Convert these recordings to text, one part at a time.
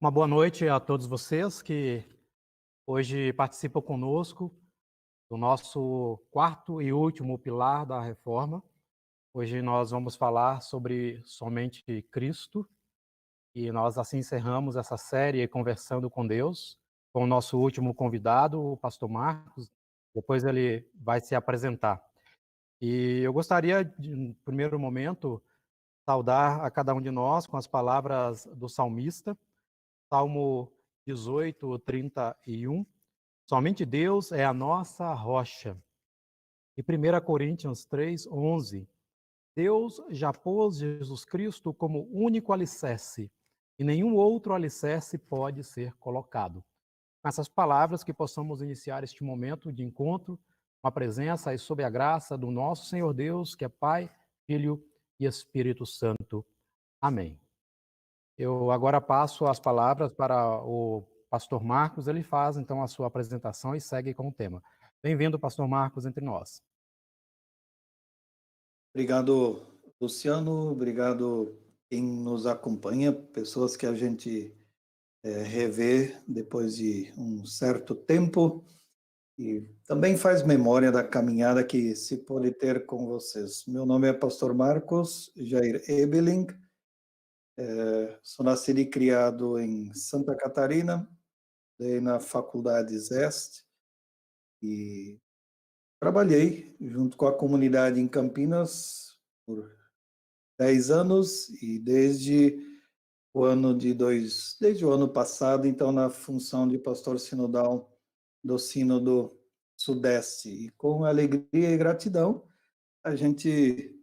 Uma boa noite a todos vocês que hoje participam conosco do nosso quarto e último pilar da reforma. Hoje nós vamos falar sobre somente Cristo e nós assim encerramos essa série Conversando com Deus, com o nosso último convidado, o pastor Marcos. Depois ele vai se apresentar. E eu gostaria, no primeiro momento, saudar a cada um de nós com as palavras do salmista, Salmo 18, 31. Somente Deus é a nossa rocha. E 1 Coríntios 3, 11. Deus já pôs Jesus Cristo como único alicerce, e nenhum outro alicerce pode ser colocado. Com essas palavras que possamos iniciar este momento de encontro, com a presença e sob a graça do nosso Senhor Deus, que é Pai, Filho e Espírito Santo. Amém. Eu agora passo as palavras para o pastor Marcos, ele faz então a sua apresentação e segue com o tema. Bem-vindo, pastor Marcos, entre nós. Obrigado, Luciano, obrigado quem nos acompanha, pessoas que a gente revê depois de um certo tempo e também faz memória da caminhada que se pode ter com vocês. Meu nome é pastor Marcos Jair Ebeling, sou nascido e criado em Santa Catarina, na Faculdade Zeste e trabalhei junto com a comunidade em Campinas por 10 anos e desde o ano passado, então, na função de pastor sinodal do Sínodo Sudeste. E com alegria e gratidão, a gente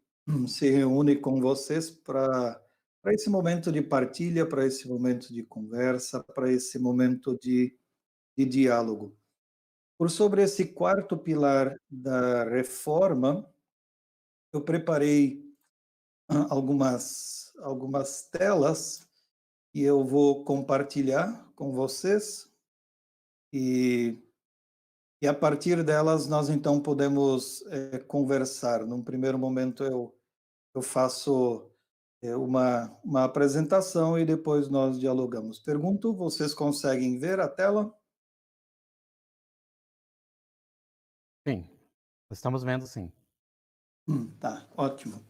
se reúne com vocês para esse momento de partilha, para esse momento de conversa, para esse momento de diálogo. Por sobre esse quarto pilar da reforma, eu preparei algumas telas e eu vou compartilhar com vocês e a partir delas nós então podemos conversar. Num primeiro momento eu faço uma apresentação e depois nós dialogamos. Pergunto, vocês conseguem ver a tela? Sim, estamos vendo sim. Tá, ótimo.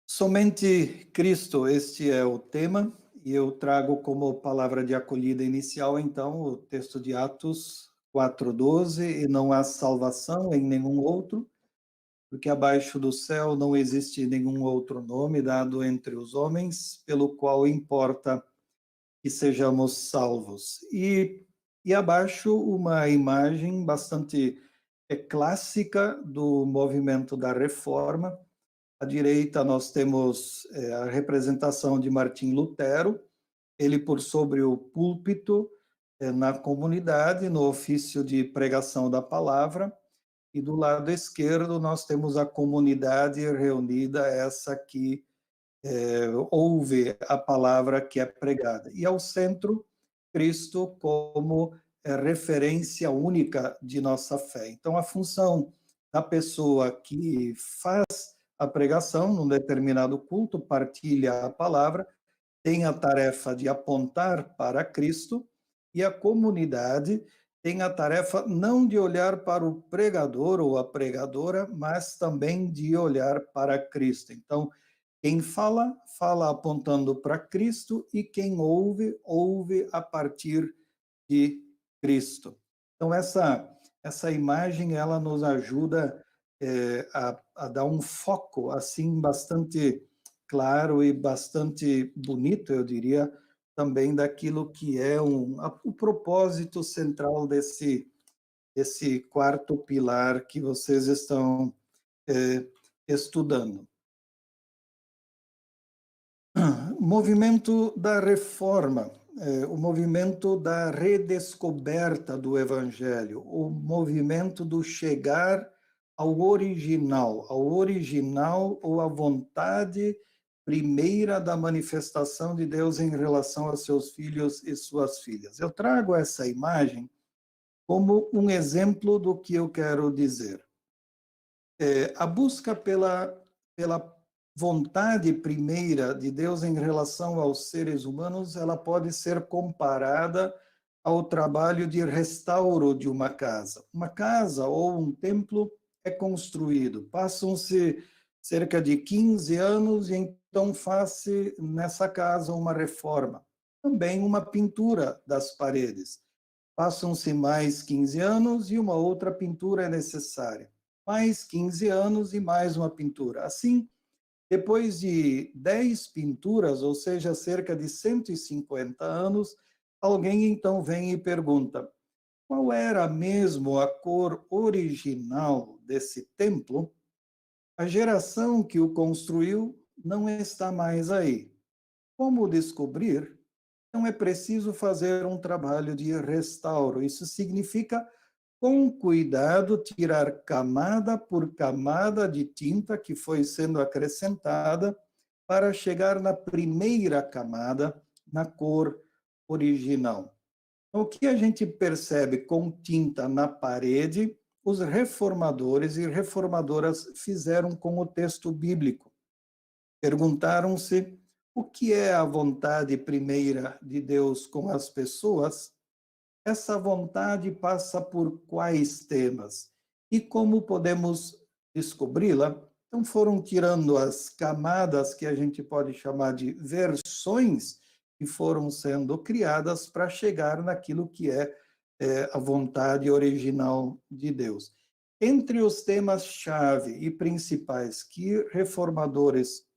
Somente Cristo, este é o tema, e eu trago como palavra de acolhida inicial, então, o texto de Atos 4:12, e não há salvação em nenhum outro, porque abaixo do céu não existe nenhum outro nome dado entre os homens, pelo qual importa que sejamos salvos. E abaixo uma imagem bastante clássica do movimento da Reforma. À direita, nós temos a representação de Martim Lutero, ele por sobre o púlpito, na comunidade, no ofício de pregação da palavra, e do lado esquerdo nós temos a comunidade reunida, essa que ouve a palavra que é pregada. E ao centro, Cristo como referência única de nossa fé. Então, a função da pessoa que faz a pregação num determinado culto, partilha a palavra, tem a tarefa de apontar para Cristo, e a comunidade tem a tarefa não de olhar para o pregador ou a pregadora, mas também de olhar para Cristo. Então, quem fala, fala apontando para Cristo, e quem ouve, ouve a partir de Cristo. Então, essa imagem, ela nos ajuda a dar um foco, assim, bastante claro e bastante bonito, eu diria, também daquilo que é o propósito central desse quarto pilar que vocês estão estudando. O movimento da reforma, o movimento da redescoberta do Evangelho, o movimento do chegar ao original ou à vontade primeira da manifestação de Deus em relação a seus filhos e suas filhas. Eu trago essa imagem como um exemplo do que eu quero dizer. A busca pela vontade primeira de Deus em relação aos seres humanos, ela pode ser comparada ao trabalho de restauro de uma casa. Uma casa ou um templo é construído, passam-se cerca de 15 anos e então faz-se nessa casa uma reforma. Também uma pintura das paredes. Passam-se mais 15 anos e uma outra pintura é necessária. Mais 15 anos e mais uma pintura. Assim, depois de 10 pinturas, ou seja, cerca de 150 anos, alguém então vem e pergunta: qual era mesmo a cor original desse templo? A geração que o construiu não está mais aí. Como descobrir? Então é preciso fazer um trabalho de restauro. Isso significa, com cuidado, tirar camada por camada de tinta que foi sendo acrescentada para chegar na primeira camada, na cor original. Então, o que a gente percebe com tinta na parede, os reformadores e reformadoras fizeram com o texto bíblico. Perguntaram-se o que é a vontade primeira de Deus com as pessoas. Essa vontade passa por quais temas? E como podemos descobri-la? Então, foram tirando as camadas que a gente pode chamar de versões que foram sendo criadas para chegar naquilo que é a vontade original de Deus. Entre os temas-chave e principais que reformadores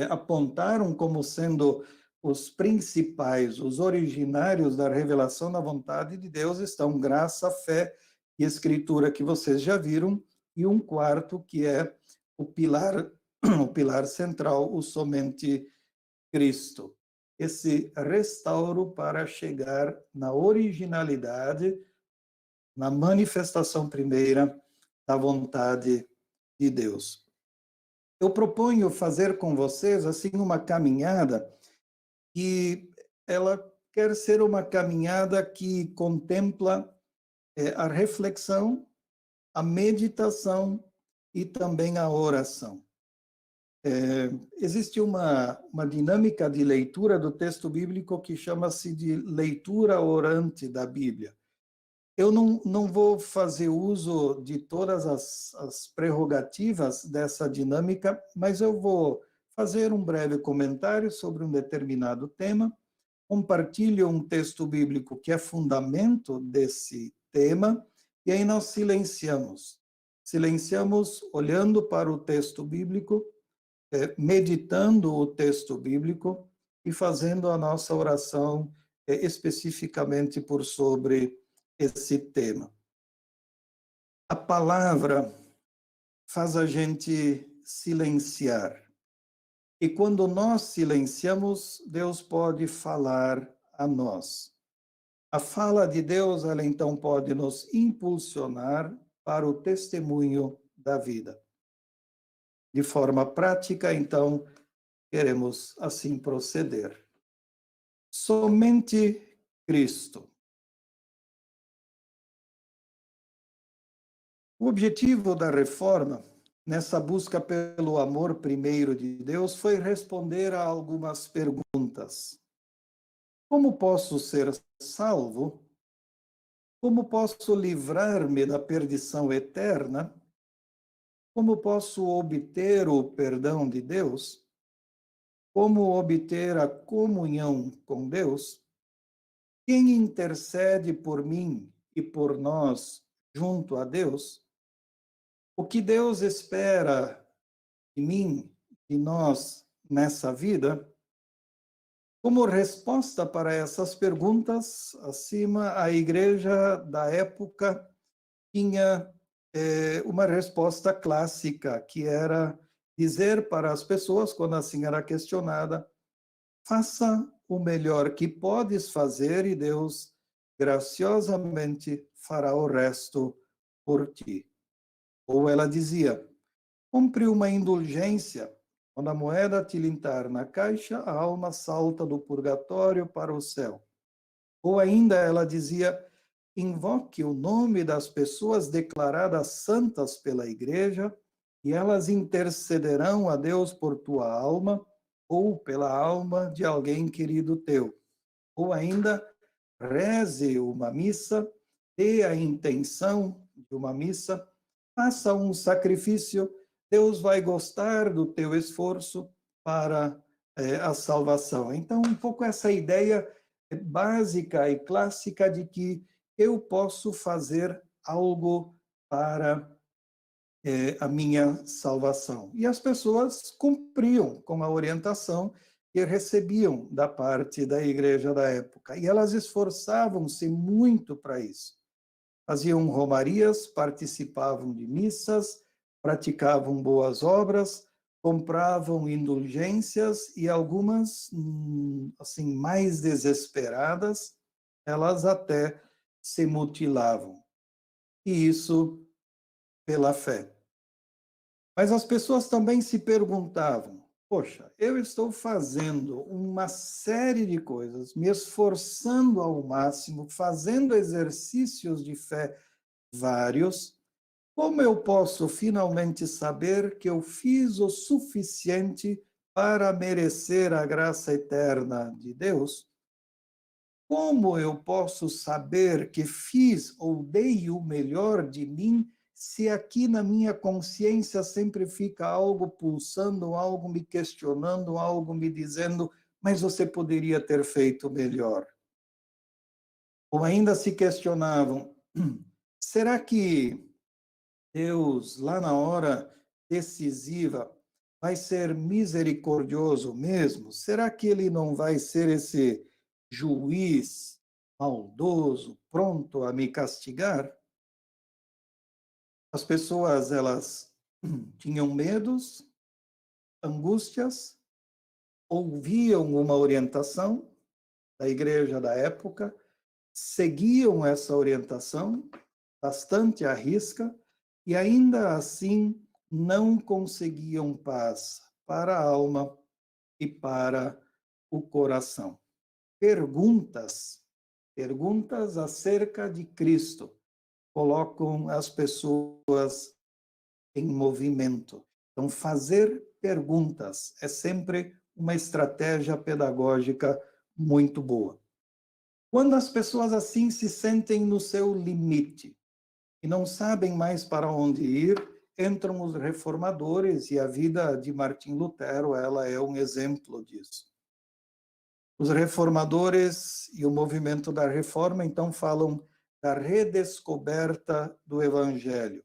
apontaram como sendo os principais, os originários da revelação da vontade de Deus estão graça, fé e escritura, que vocês já viram, e um quarto que é o pilar, o pilar central, o somente Cristo. Esse restauro para chegar na originalidade, na manifestação primeira da vontade de Deus. Eu proponho fazer com vocês assim uma caminhada e ela quer ser uma caminhada que contempla a reflexão, a meditação e também a oração. Existe uma dinâmica de leitura do texto bíblico que chama-se de leitura orante da Bíblia. Eu não vou fazer uso de todas as prerrogativas dessa dinâmica, mas eu vou fazer um breve comentário sobre um determinado tema, compartilho um texto bíblico que é fundamento desse tema, e aí nós silenciamos. Silenciamos olhando para o texto bíblico, meditando o texto bíblico e fazendo a nossa oração especificamente por sobre esse tema. A palavra faz a gente silenciar. E quando nós silenciamos, Deus pode falar a nós. A fala de Deus, ela então pode nos impulsionar para o testemunho da vida. De forma prática, então, queremos assim proceder. Somente Cristo. O objetivo da reforma, nessa busca pelo amor primeiro de Deus, foi responder a algumas perguntas. Como posso ser salvo? Como posso livrar-me da perdição eterna? Como posso obter o perdão de Deus? Como obter a comunhão com Deus? Quem intercede por mim e por nós junto a Deus? O que Deus espera de mim, de nós, nessa vida? Como resposta para essas perguntas, acima, a igreja da época tinha uma resposta clássica, que era dizer para as pessoas, quando assim era questionada: faça o melhor que podes fazer e Deus graciosamente fará o resto por ti. Ou ela dizia: compre uma indulgência. Quando a moeda tilintar na caixa, a alma salta do purgatório para o céu. Ou ainda ela dizia: invoque o nome das pessoas declaradas santas pela igreja e elas intercederão a Deus por tua alma ou pela alma de alguém querido teu. Ou ainda, reze uma missa, dê a intenção de uma missa, faça um sacrifício, Deus vai gostar do teu esforço para a salvação. Então, um pouco essa ideia básica e clássica de que eu posso fazer algo para a minha salvação. E as pessoas cumpriam com a orientação que recebiam da parte da igreja da época. E elas esforçavam-se muito para isso. Faziam romarias, participavam de missas, praticavam boas obras, compravam indulgências e algumas, assim, mais desesperadas, elas até se mutilavam. E isso pela fé. Mas as pessoas também se perguntavam: poxa, eu estou fazendo uma série de coisas, me esforçando ao máximo, fazendo exercícios de fé vários, como eu posso finalmente saber que eu fiz o suficiente para merecer a graça eterna de Deus? Como eu posso saber que fiz ou dei o melhor de mim se aqui na minha consciência sempre fica algo pulsando, algo me questionando, algo me dizendo, mas você poderia ter feito melhor? Ou ainda se questionavam, será que Deus, lá na hora decisiva, vai ser misericordioso mesmo? Será que ele não vai ser esse juiz maldoso, pronto a me castigar? As pessoas, elas tinham medos, angústias, ouviam uma orientação da igreja da época, seguiam essa orientação, bastante à risca, e ainda assim não conseguiam paz para a alma e para o coração. Perguntas acerca de Cristo colocam as pessoas em movimento. Então, fazer perguntas é sempre uma estratégia pedagógica muito boa. Quando as pessoas assim se sentem no seu limite e não sabem mais para onde ir, entram os reformadores, e a vida de Martim Lutero, ela é um exemplo disso. Os reformadores e o movimento da reforma, então, falam da redescoberta do evangelho,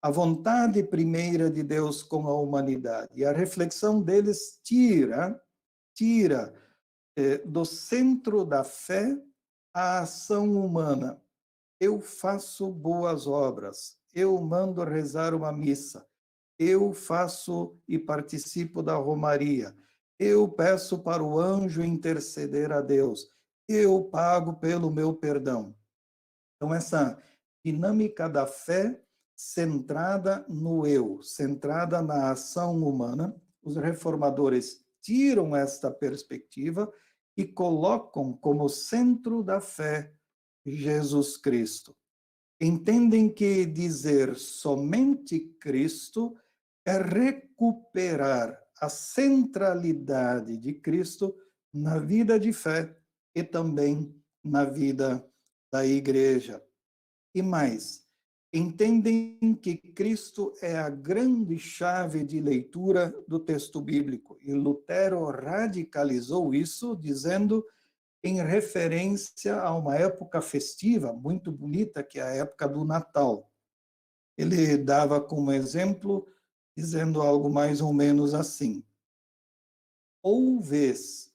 a vontade primeira de Deus com a humanidade. E a reflexão deles tira do centro da fé a ação humana. Eu faço boas obras, eu mando rezar uma missa, eu faço e participo da romaria, eu peço para o anjo interceder a Deus, eu pago pelo meu perdão. Então, essa dinâmica da fé centrada no eu, centrada na ação humana, os reformadores tiram esta perspectiva e colocam como centro da fé Jesus Cristo. Entendem que dizer somente Cristo é recuperar a centralidade de Cristo na vida de fé e também na vida da igreja. E mais, entendem que Cristo é a grande chave de leitura do texto bíblico. E Lutero radicalizou isso, dizendo, em referência a uma época festiva muito bonita, que é a época do Natal. Ele dava como exemplo, dizendo algo mais ou menos assim: ou vês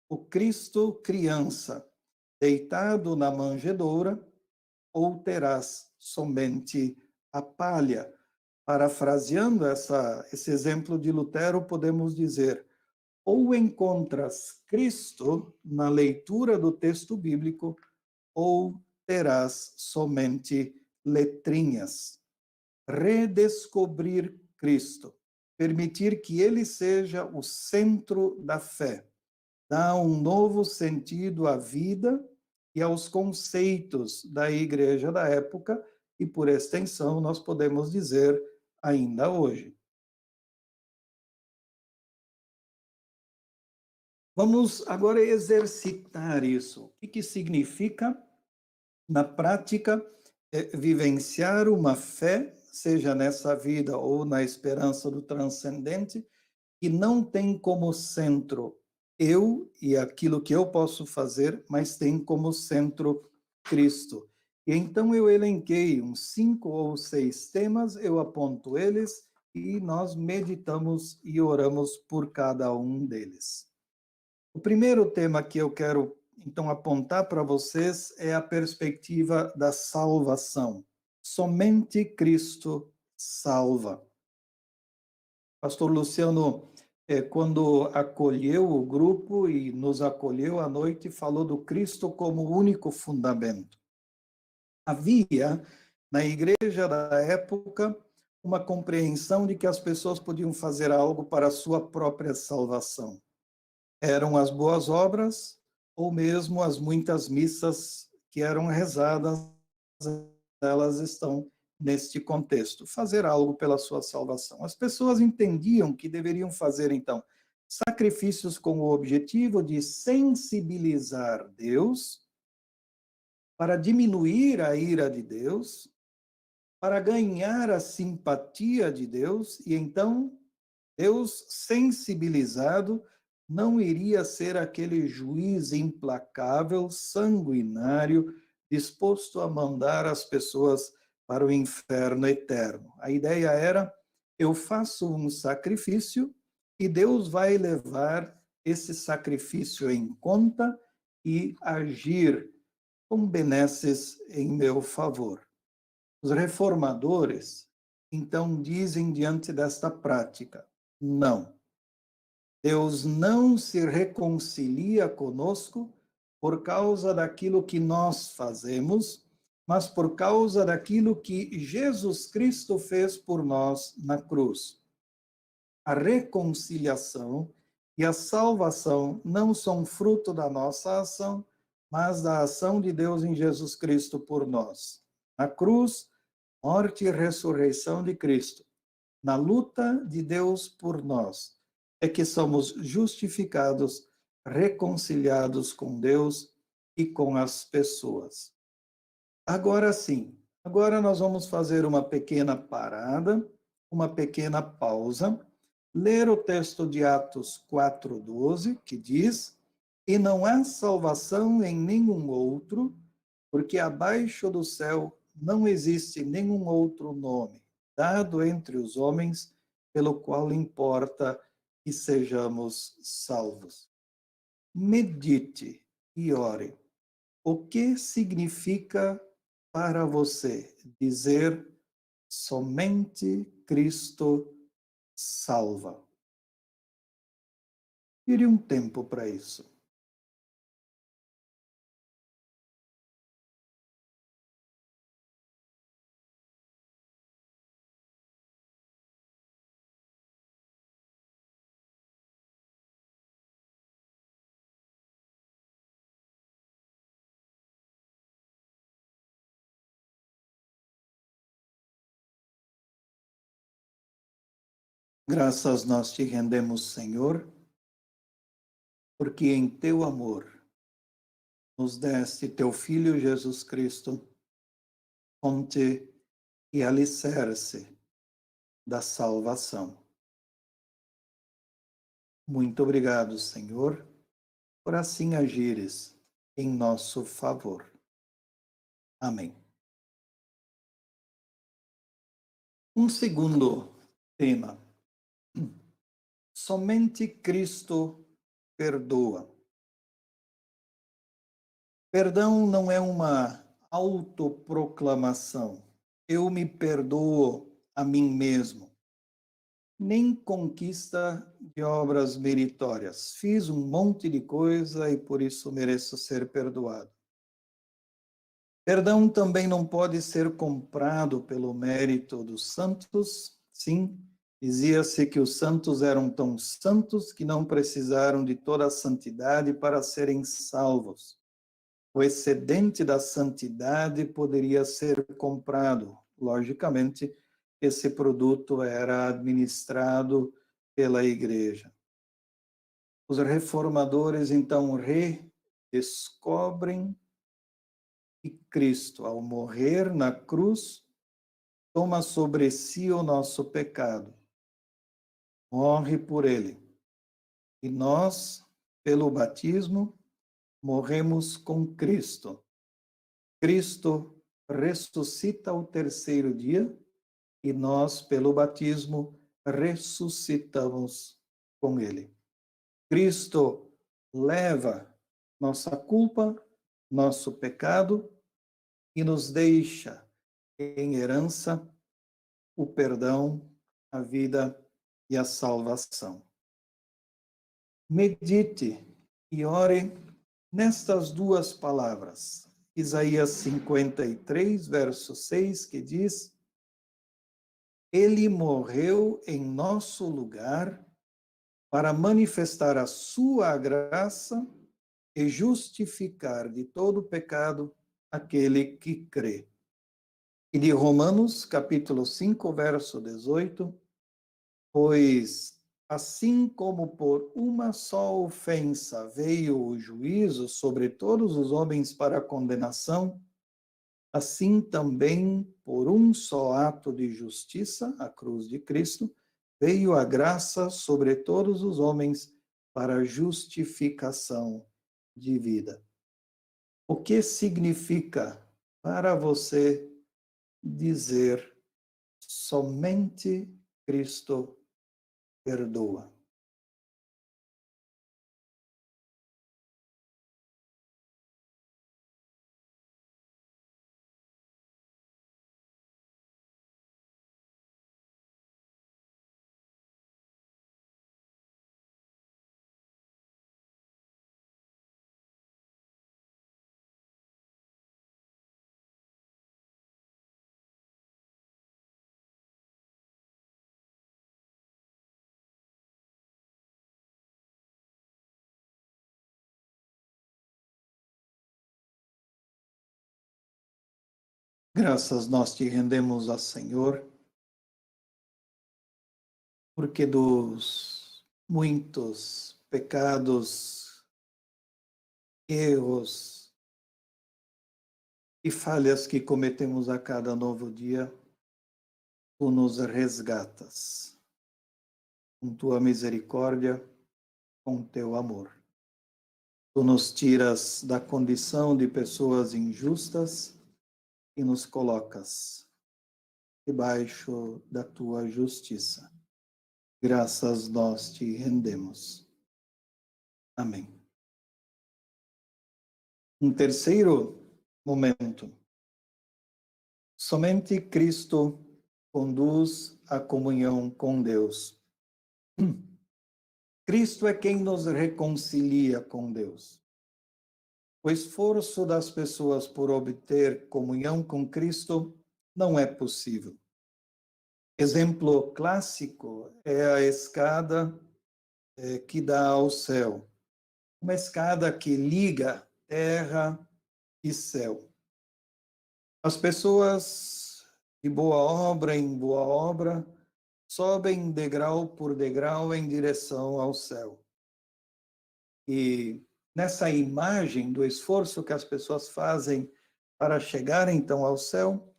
o Cristo criança deitado na manjedoura, ou terás somente a palha. Parafraseando esse exemplo de Lutero, podemos dizer: ou encontras Cristo na leitura do texto bíblico, ou terás somente letrinhas. Redescobrir Cristo, permitir que ele seja o centro da fé, dá um novo sentido à vida e aos conceitos da igreja da época, e por extensão nós podemos dizer ainda hoje. Vamos agora exercitar isso. O que significa, na prática, vivenciar uma fé, seja nessa vida ou na esperança do transcendente, que não tem como centro eu e aquilo que eu posso fazer, mas tem como centro Cristo. E então eu elenquei uns 5 ou 6 temas, eu aponto eles e nós meditamos e oramos por cada um deles. O primeiro tema que eu quero, então, apontar para vocês é a perspectiva da salvação. Somente Cristo salva. Pastor Luciano, quando acolheu o grupo e nos acolheu à noite, falou do Cristo como único fundamento. Havia, na igreja da época, uma compreensão de que as pessoas podiam fazer algo para a sua própria salvação. Eram as boas obras ou mesmo as muitas missas que eram rezadas, elas estão neste contexto, fazer algo pela sua salvação. As pessoas entendiam que deveriam fazer, então, sacrifícios com o objetivo de sensibilizar Deus, para diminuir a ira de Deus, para ganhar a simpatia de Deus, e então Deus, sensibilizado, não iria ser aquele juiz implacável, sanguinário, disposto a mandar as pessoas para o inferno eterno. A ideia era: eu faço um sacrifício e Deus vai levar esse sacrifício em conta e agir com benesses em meu favor. Os reformadores, então, dizem diante desta prática: não. Deus não se reconcilia conosco por causa daquilo que nós fazemos, mas por causa daquilo que Jesus Cristo fez por nós na cruz. A reconciliação e a salvação não são fruto da nossa ação, mas da ação de Deus em Jesus Cristo por nós. Na cruz, morte e ressurreição de Cristo, na luta de Deus por nós, é que somos justificados, reconciliados com Deus e com as pessoas. Agora sim, agora nós vamos fazer uma pequena parada, uma pequena pausa, ler o texto de Atos 4:12, que diz: "E não há salvação em nenhum outro, porque abaixo do céu não existe nenhum outro nome dado entre os homens pelo qual importa que sejamos salvos." Medite e ore. O que significa para você dizer somente Cristo salva? Tire um tempo para isso. Graças nós te rendemos, Senhor, porque em teu amor nos deste teu Filho Jesus Cristo, fonte e alicerce da salvação. Muito obrigado, Senhor, por assim agires em nosso favor. Amém. Um segundo tema. Somente Cristo perdoa. Perdão não é uma autoproclamação. Eu me perdoo a mim mesmo. Nem conquista de obras meritórias. Fiz um monte de coisa e por isso mereço ser perdoado. Perdão também não pode ser comprado pelo mérito dos santos. Sim, dizia-se que os santos eram tão santos que não precisaram de toda a santidade para serem salvos. O excedente da santidade poderia ser comprado. Logicamente, esse produto era administrado pela igreja. Os reformadores, então, redescobrem que Cristo, ao morrer na cruz, toma sobre si o nosso pecado, morre por ele. E nós, pelo batismo, morremos com Cristo. Cristo ressuscita ao terceiro dia e nós, pelo batismo, ressuscitamos com ele. Cristo leva nossa culpa, nosso pecado e nos deixa em herança o perdão, a vida e a salvação. Medite e ore nestas duas palavras. Isaías 53, verso 6, que diz: Ele morreu em nosso lugar para manifestar a sua graça e justificar de todo pecado aquele que crê. E de Romanos, capítulo 5, verso 18, pois assim como por uma só ofensa veio o juízo sobre todos os homens para condenação, assim também por um só ato de justiça, a cruz de Cristo, veio a graça sobre todos os homens para justificação de vida. O que significa para você dizer somente Cristo perdoa? Graças nós te rendemos a Senhor, porque dos muitos pecados, erros e falhas que cometemos a cada novo dia, tu nos resgatas com tua misericórdia, com teu amor. Tu nos tiras da condição de pessoas injustas e nos colocas debaixo da tua justiça. Graças nós te rendemos. Amém. Um terceiro momento. Somente Cristo conduz a comunhão com Deus. Cristo é quem nos reconcilia com Deus. O esforço das pessoas por obter comunhão com Cristo não é possível. Exemplo clássico é a escada que dá ao céu. Uma escada que liga terra e céu. As pessoas de boa obra em boa obra sobem degrau por degrau em direção ao céu. E nessa imagem do esforço que as pessoas fazem para chegar então ao céu,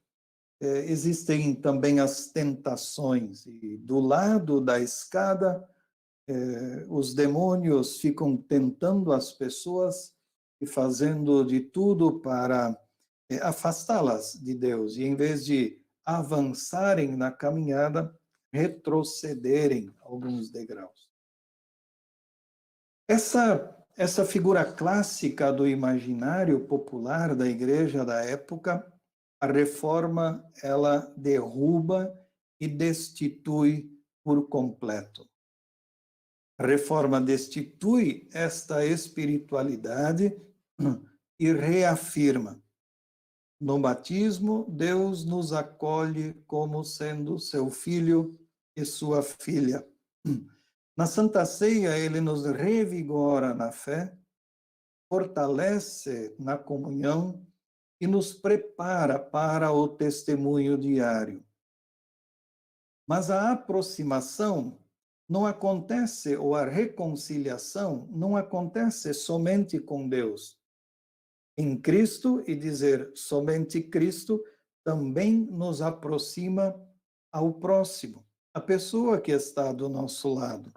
existem também as tentações. E do lado da escada, os demônios ficam tentando as pessoas e fazendo de tudo para afastá-las de Deus. E em vez de avançarem na caminhada, retrocederem alguns degraus. Essa figura clássica do imaginário popular da igreja da época, a reforma, ela derruba e destitui por completo. A reforma destitui esta espiritualidade e reafirma. No batismo, Deus nos acolhe como sendo seu filho e sua filha. Na Santa Ceia, ele nos revigora na fé, fortalece na comunhão e nos prepara para o testemunho diário. Mas a aproximação não acontece, ou a reconciliação não acontece somente com Deus. Em Cristo, e dizer somente Cristo, também nos aproxima ao próximo, a pessoa que está do nosso lado.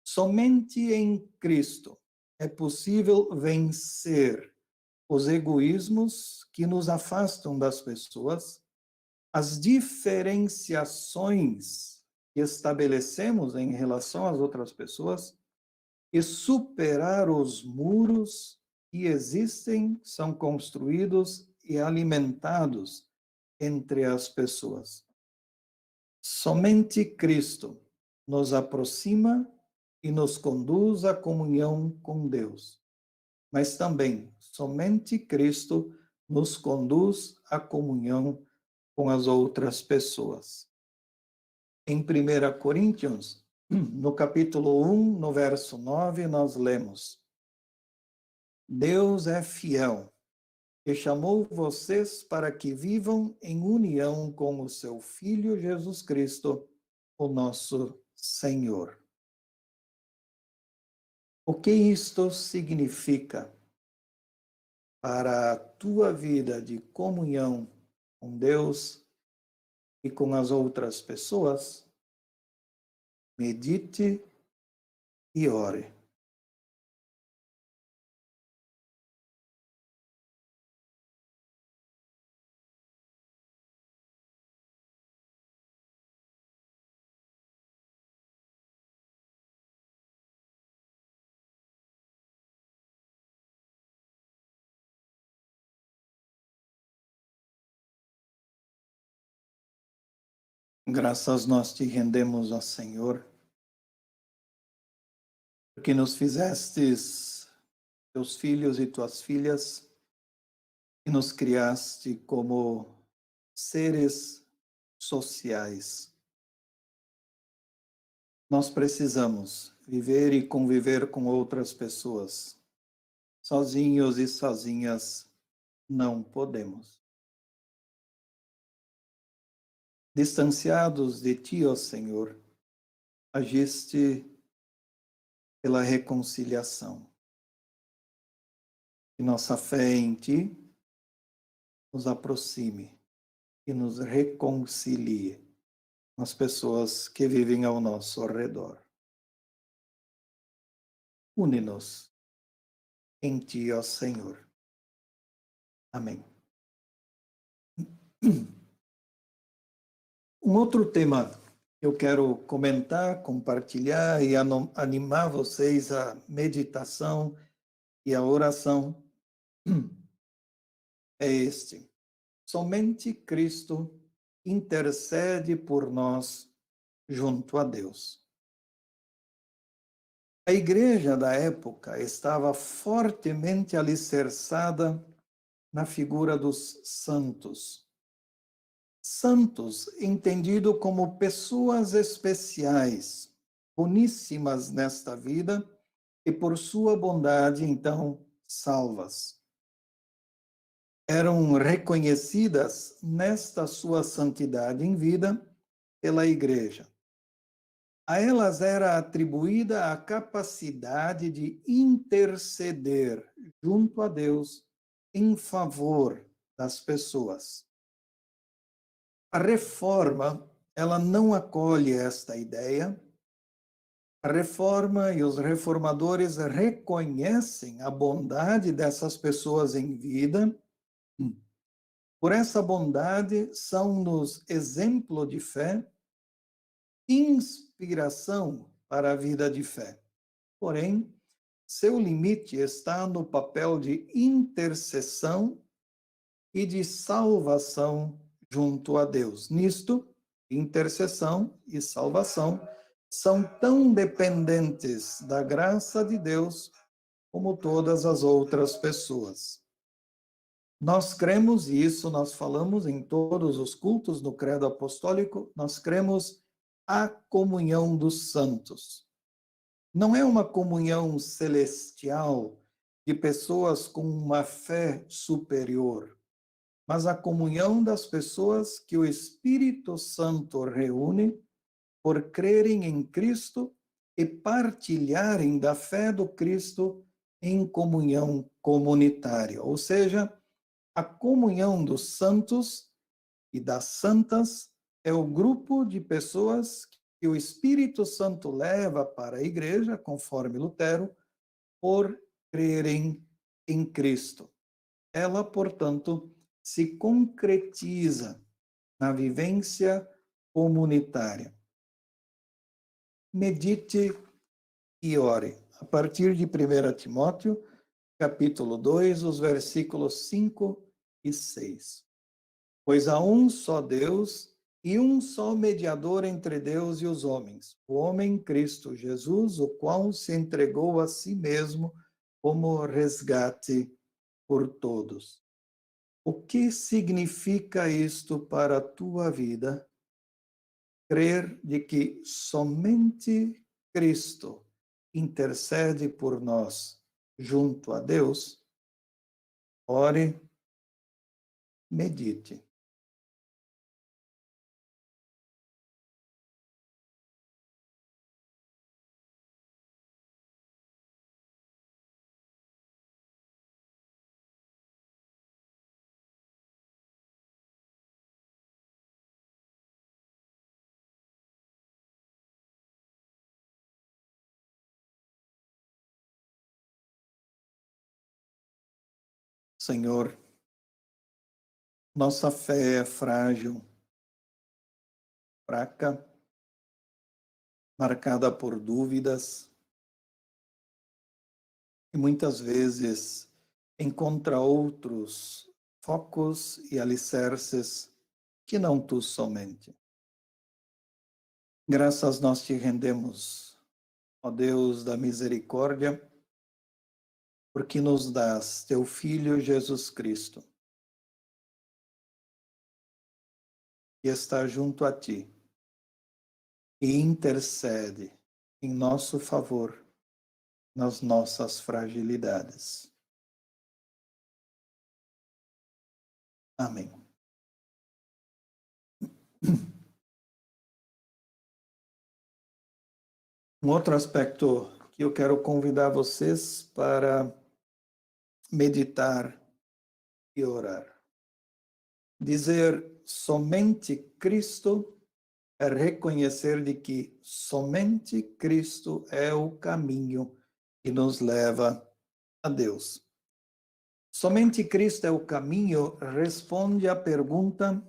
Somente em Cristo é possível vencer os egoísmos que nos afastam das pessoas, as diferenciações que estabelecemos em relação às outras pessoas e superar os muros que existem, são construídos e alimentados entre as pessoas. Somente Cristo nos aproxima e nos conduz à comunhão com Deus. Mas também somente Cristo nos conduz à comunhão com as outras pessoas. Em 1 Coríntios, no capítulo 1, no verso 9, nós lemos: Deus é fiel, que chamou vocês para que vivam em união com o seu Filho Jesus Cristo, o nosso Senhor. O que isto significa para a tua vida de comunhão com Deus e com as outras pessoas? Medite e ore. Graças nós te rendemos, ó Senhor, porque nos fizestes teus filhos e tuas filhas e nos criaste como seres sociais. Nós precisamos viver e conviver com outras pessoas. Sozinhos e sozinhas não podemos. Distanciados de ti, ó Senhor, agiste pela reconciliação. Que nossa fé em ti nos aproxime e nos reconcilie com as pessoas que vivem ao nosso redor. Une-nos em ti, ó Senhor. Amém. Um outro tema que eu quero comentar, compartilhar e animar vocês à meditação e à oração é este. Somente Cristo intercede por nós junto a Deus. A igreja da época estava fortemente alicerçada na figura dos santos. Santos, entendido como pessoas especiais, boníssimas nesta vida e por sua bondade, então, salvas. Eram reconhecidas nesta sua santidade em vida pela igreja. A elas era atribuída a capacidade de interceder junto a Deus em favor das pessoas. A reforma, ela não acolhe esta ideia. A reforma e os reformadores reconhecem a bondade dessas pessoas em vida. Por essa bondade, são-nos exemplo de fé, inspiração para a vida de fé. Porém, seu limite está no papel de intercessão e de salvação junto a Deus. Nisto, intercessão e salvação são tão dependentes da graça de Deus como todas as outras pessoas. Nós cremos, e isso nós falamos em todos os cultos no Credo Apostólico, nós cremos a comunhão dos santos. Não é uma comunhão celestial de pessoas com uma fé superior, mas a comunhão das pessoas que o Espírito Santo reúne por crerem em Cristo e partilharem da fé do Cristo em comunhão comunitária, ou seja, a comunhão dos santos e das santas é o grupo de pessoas que o Espírito Santo leva para a igreja, conforme Lutero, por crerem em Cristo. Ela, portanto, se concretiza na vivência comunitária. Medite e ore. A partir de 1 Timóteo, capítulo 2, os versículos 5 e 6. Pois há um só Deus e um só mediador entre Deus e os homens, o homem Cristo Jesus, o qual se entregou a si mesmo como resgate por todos. O que significa isto para a tua vida? Crer de que somente Cristo intercede por nós junto a Deus? Ore, medite. Senhor, nossa fé é frágil, fraca, marcada por dúvidas e muitas vezes encontra outros focos e alicerces que não tu somente. Graças nós te rendemos, ó Deus da misericórdia, porque nos dás teu Filho Jesus Cristo, que está junto a ti e intercede em nosso favor nas nossas fragilidades. Amém. Um outro aspecto que eu quero convidar vocês para meditar e orar. Dizer somente Cristo é reconhecer de que somente Cristo é o caminho que nos leva a Deus. Somente Cristo é o caminho responde à pergunta: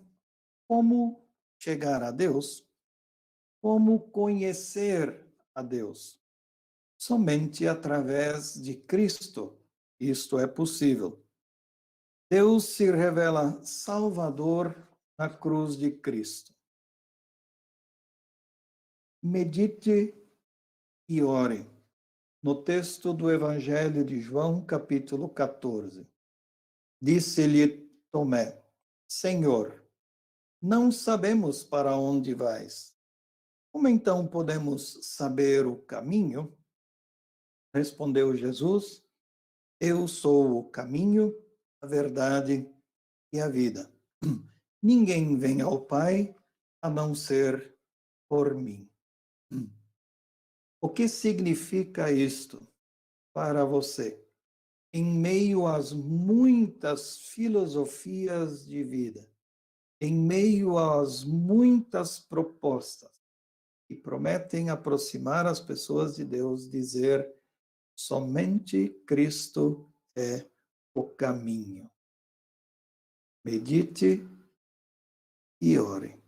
como chegar a Deus? Como conhecer a Deus? Somente através de Cristo isto é possível. Deus se revela Salvador na cruz de Cristo. Medite e ore no texto do Evangelho de João, capítulo 14. Disse-lhe Tomé: Senhor, não sabemos para onde vais. Como então podemos saber o caminho? Respondeu Jesus: Eu sou o caminho, a verdade e a vida. Ninguém vem ao Pai a não ser por mim. O que significa isto para você? Em meio às muitas filosofias de vida, em meio às muitas propostas que prometem aproximar as pessoas de Deus, dizer somente Cristo é o caminho. Medite e ore.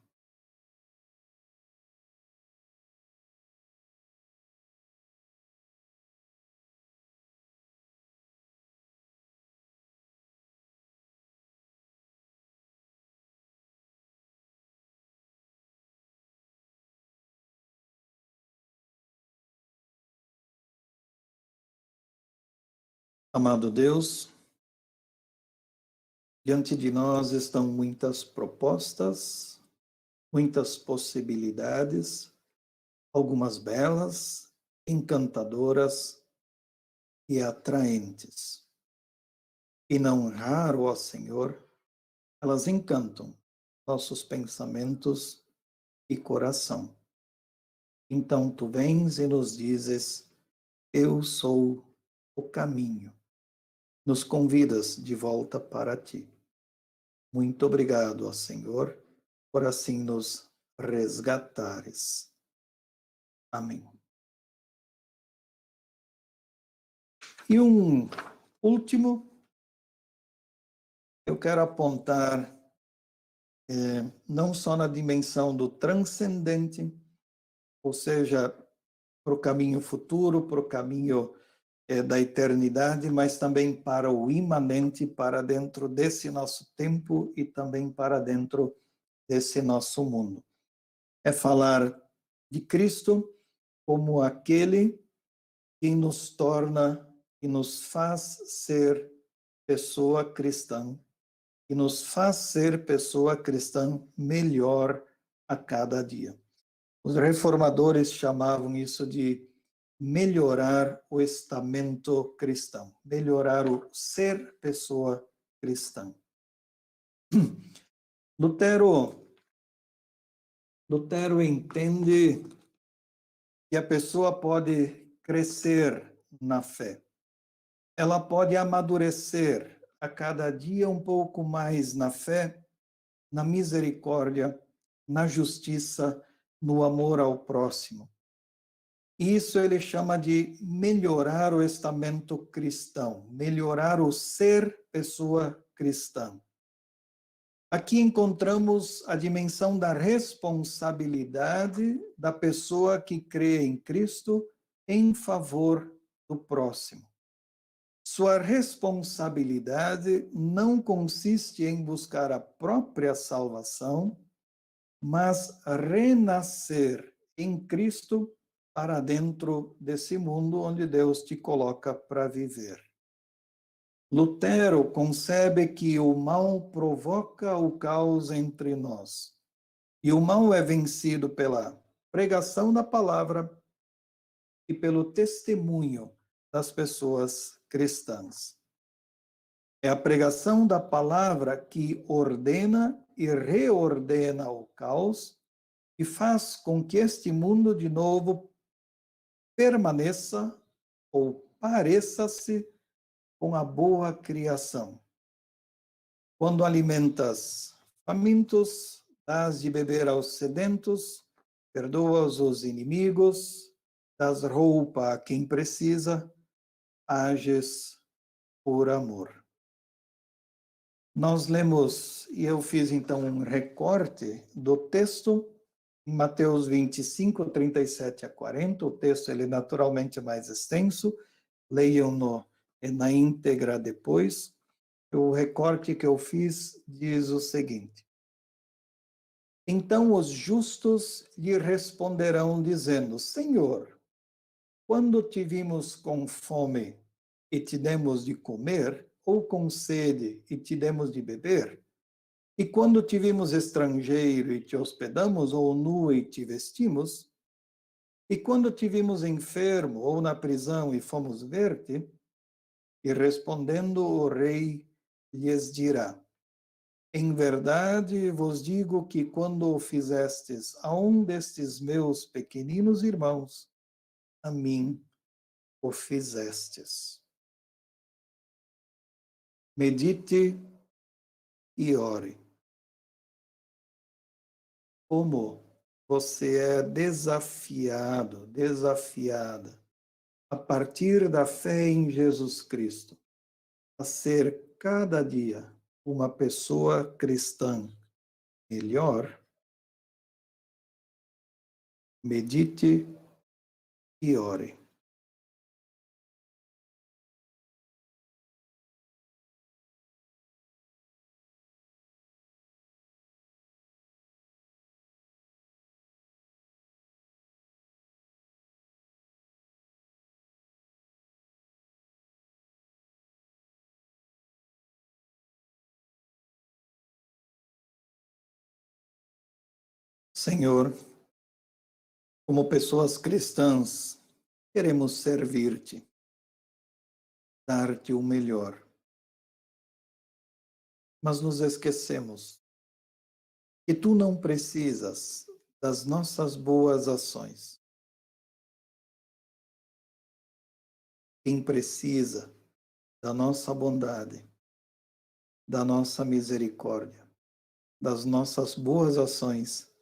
Amado Deus, diante de nós estão muitas propostas, muitas possibilidades, algumas belas, encantadoras e atraentes. E não raro, ó Senhor, elas encantam nossos pensamentos e coração. Então tu vens e nos dizes: Eu sou o caminho. Nos convidas de volta para ti. Muito obrigado, ó Senhor, por assim nos resgatares. Amém. E um último, eu quero apontar não só na dimensão do transcendente, ou seja, para o caminho futuro, para o caminho da eternidade, mas também para o imanente, para dentro desse nosso tempo e também para dentro desse nosso mundo. É falar de Cristo como aquele que nos torna e nos faz ser pessoa cristã, e nos faz ser pessoa cristã melhor a cada dia. Os reformadores chamavam isso de melhorar o estamento cristão, melhorar o ser pessoa cristã. Lutero entende que a pessoa pode crescer na fé. Ela pode amadurecer a cada dia um pouco mais na fé, na misericórdia, na justiça, no amor ao próximo. Isso ele chama de melhorar o estamento cristão, melhorar o ser pessoa cristã. Aqui encontramos a dimensão da responsabilidade da pessoa que crê em Cristo em favor do próximo. Sua responsabilidade não consiste em buscar a própria salvação, mas renascer em Cristo para dentro desse mundo onde Deus te coloca para viver. Lutero concebe que o mal provoca o caos entre nós, e o mal é vencido pela pregação da palavra e pelo testemunho das pessoas cristãs. É a pregação da palavra que ordena e reordena o caos e faz com que este mundo de novo permaneça ou pareça-se com a boa criação. Quando alimentas famintos, dás de beber aos sedentos, perdoas os inimigos, dás roupa a quem precisa, ages por amor. Nós lemos, e eu fiz então um recorte do texto, em Mateus 25, 37 a 40, o texto ele é naturalmente mais extenso, leiam-no na íntegra depois. O recorte que eu fiz diz o seguinte: Então os justos lhe responderão dizendo: Senhor, quando te vimos com fome e te demos de comer, ou com sede e te demos de beber? E quando te vimos estrangeiro e te hospedamos, ou nu e te vestimos? E quando te vimos enfermo ou na prisão e fomos ver-te? E respondendo o rei lhes dirá: Em verdade vos digo que quando o fizestes a um destes meus pequeninos irmãos, a mim o fizestes. Medite e ore. Como você é desafiado, desafiada, a partir da fé em Jesus Cristo, a ser cada dia uma pessoa cristã melhor, medite e ore. Senhor, como pessoas cristãs, queremos servir-te, dar-te o melhor. Mas nos esquecemos que tu não precisas das nossas boas ações. Quem precisa da nossa bondade, da nossa misericórdia, das nossas boas ações,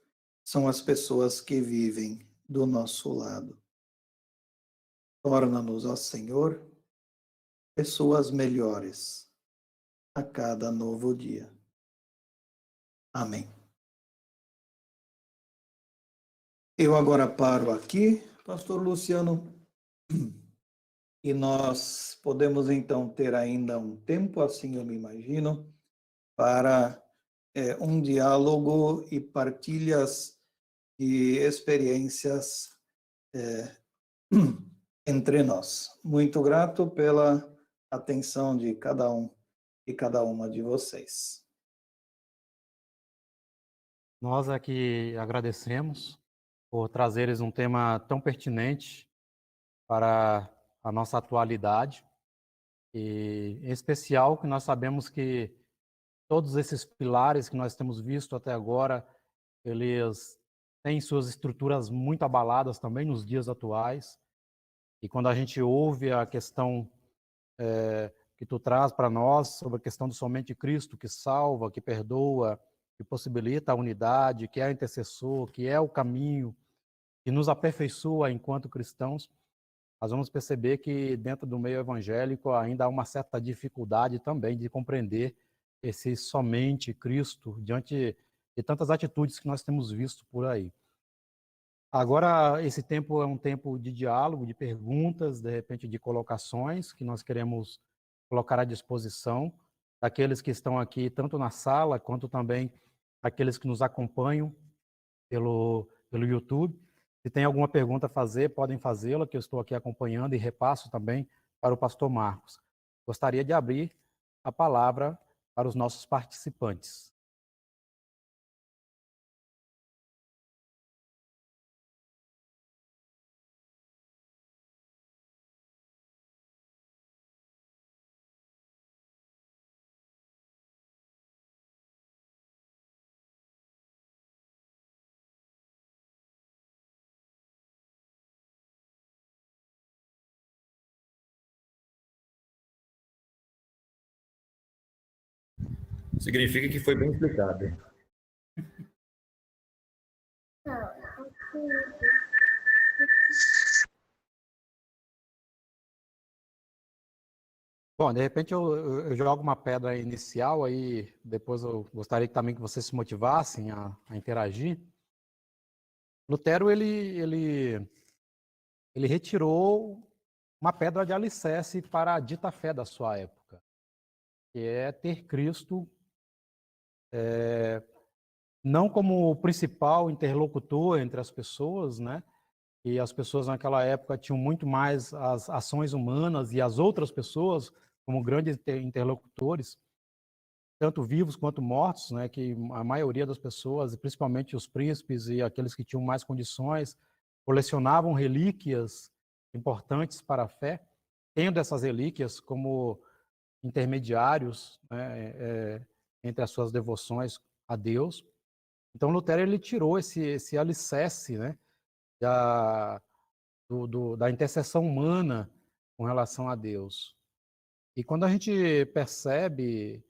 são as pessoas que vivem do nosso lado. Torna-nos, ó Senhor, pessoas melhores a cada novo dia. Amém. Eu agora paro aqui, Pastor Luciano, e nós podemos então ter ainda um tempo, assim eu me imagino, para um diálogo e partilhas de experiências entre nós. Muito grato pela atenção de cada um e cada uma de vocês. Nós aqui agradecemos por trazeres um tema tão pertinente para a nossa atualidade e, em especial, que nós sabemos que todos esses pilares que nós temos visto até agora, eles têm suas estruturas muito abaladas também nos dias atuais. E quando a gente ouve a questão que tu traz para nós sobre a questão do somente Cristo que salva, que perdoa, que possibilita a unidade, que é intercessor, que é o caminho, que nos aperfeiçoa enquanto cristãos, nós vamos perceber que dentro do meio evangélico ainda há uma certa dificuldade também de compreender esse somente Cristo diante de tantas atitudes que nós temos visto por aí. Agora, esse tempo é um tempo de diálogo, de perguntas, de repente de colocações que nós queremos colocar à disposição daqueles que estão aqui, tanto na sala, quanto também aqueles que nos acompanham pelo YouTube. Se tem alguma pergunta a fazer, podem fazê-la, que eu estou aqui acompanhando e repasso também para o pastor Marcos. Gostaria de abrir a palavra para os nossos participantes. Significa que foi bem explicado. Bom, de repente eu jogo uma pedra inicial, aí depois eu gostaria também que vocês se motivassem a interagir. Lutero, ele retirou uma pedra de alicerce para a dita fé da sua época, que é ter Cristo não como o principal interlocutor entre as pessoas, né? E as pessoas naquela época tinham muito mais as ações humanas e as outras pessoas como grandes interlocutores, tanto vivos quanto mortos, né? Que a maioria das pessoas, principalmente os príncipes e aqueles que tinham mais condições, colecionavam relíquias importantes para a fé, tendo essas relíquias como intermediários, né, entre as suas devoções a Deus. Então Lutero ele tirou esse alicerce, né, da intercessão humana com relação a Deus. E quando a gente percebe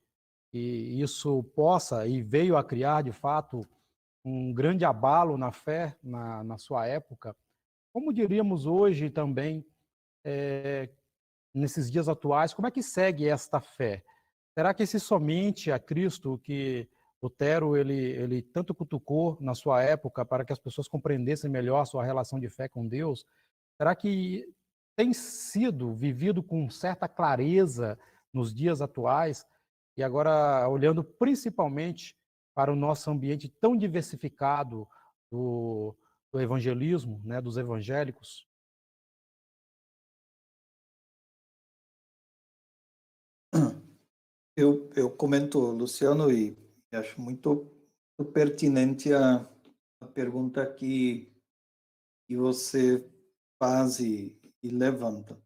que isso possa e veio a criar de fato um grande abalo na fé na sua época, como diríamos hoje também, nesses dias atuais, como é que segue esta fé? Será que esse somente a Cristo que Lutero ele tanto cutucou na sua época para que as pessoas compreendessem melhor a sua relação de fé com Deus, será que tem sido vivido com certa clareza nos dias atuais? E agora, olhando principalmente para o nosso ambiente tão diversificado do evangelismo, né, dos evangélicos? Eu comento, Luciano, e acho muito pertinente a pergunta que você faz e levanta.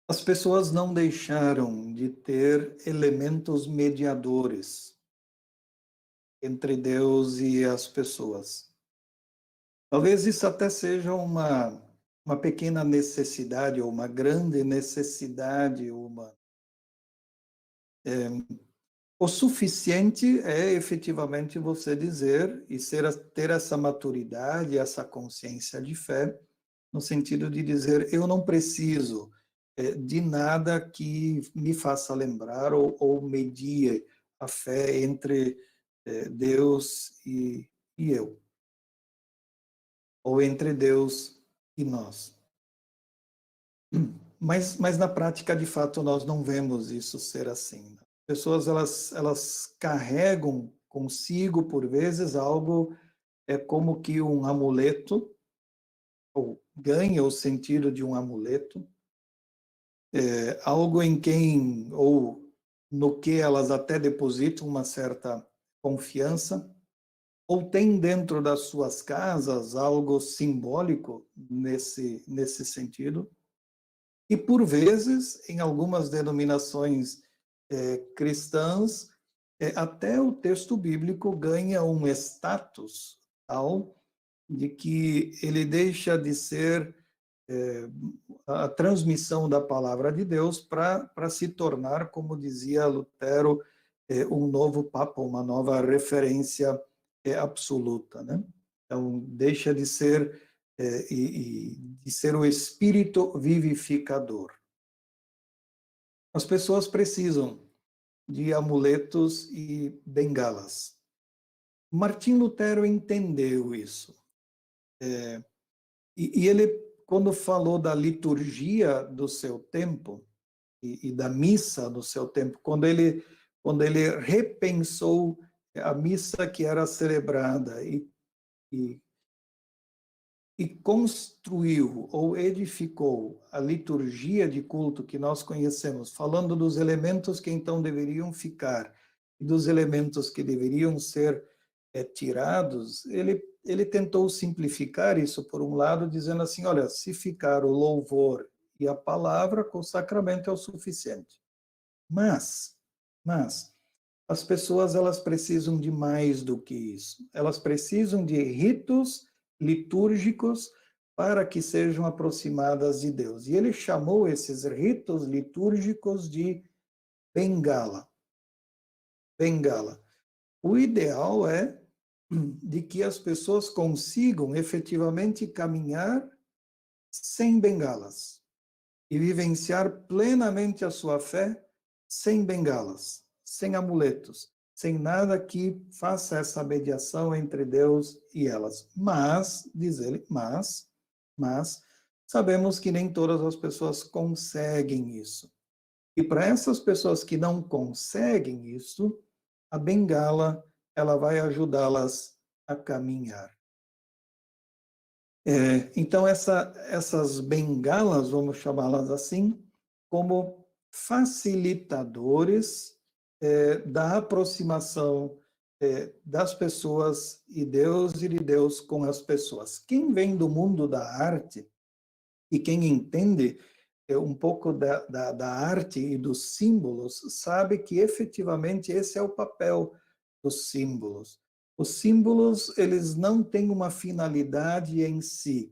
As pessoas não deixaram de ter elementos mediadores entre Deus e as pessoas. Talvez isso até seja uma uma pequena necessidade ou uma grande necessidade humana. O suficiente é efetivamente você dizer e ter essa maturidade, essa consciência de fé, no sentido de dizer, eu não preciso de nada que me faça lembrar ou medie a fé entre Deus e eu, ou entre Deus e nós. Mas na prática, de fato, nós não vemos isso ser assim. Pessoas, elas carregam consigo, por vezes, algo como que um amuleto, ou ganha o sentido de um amuleto, algo em quem, ou no que elas até depositam uma certa confiança, ou tem dentro das suas casas algo simbólico nesse sentido. E, por vezes, em algumas denominações cristãs, até o texto bíblico ganha um status tal de que ele deixa de ser a transmissão da palavra de Deus para se tornar, como dizia Lutero, um novo papa, uma nova referência absoluta, né? Então, deixa de ser de ser o espírito vivificador. As pessoas precisam de amuletos e bengalas. Martim Lutero entendeu isso. E ele, quando falou da liturgia do seu tempo, e da missa do seu tempo, quando ele repensou a missa que era celebrada e construiu ou edificou a liturgia de culto que nós conhecemos, falando dos elementos que então deveriam ficar e dos elementos que deveriam ser tirados, ele tentou simplificar isso por um lado, dizendo assim, olha, se ficar o louvor e a palavra, com o sacramento é o suficiente. Mas as pessoas, elas precisam de mais do que isso. Elas precisam de ritos litúrgicos para que sejam aproximadas de Deus. E ele chamou esses ritos litúrgicos de bengala. Bengala. O ideal é de que as pessoas consigam efetivamente caminhar sem bengalas e vivenciar plenamente a sua fé sem bengalas, sem amuletos, sem nada que faça essa mediação entre Deus e elas. Mas, diz ele, mas, sabemos que nem todas as pessoas conseguem isso. E para essas pessoas que não conseguem isso, a bengala, ela vai ajudá-las a caminhar. Então, essas bengalas, vamos chamá-las assim, como facilitadores da aproximação das pessoas e Deus e de Deus com as pessoas. Quem vem do mundo da arte e quem entende um pouco da arte e dos símbolos, sabe que efetivamente esse é o papel dos símbolos. Os símbolos, eles não têm uma finalidade em si,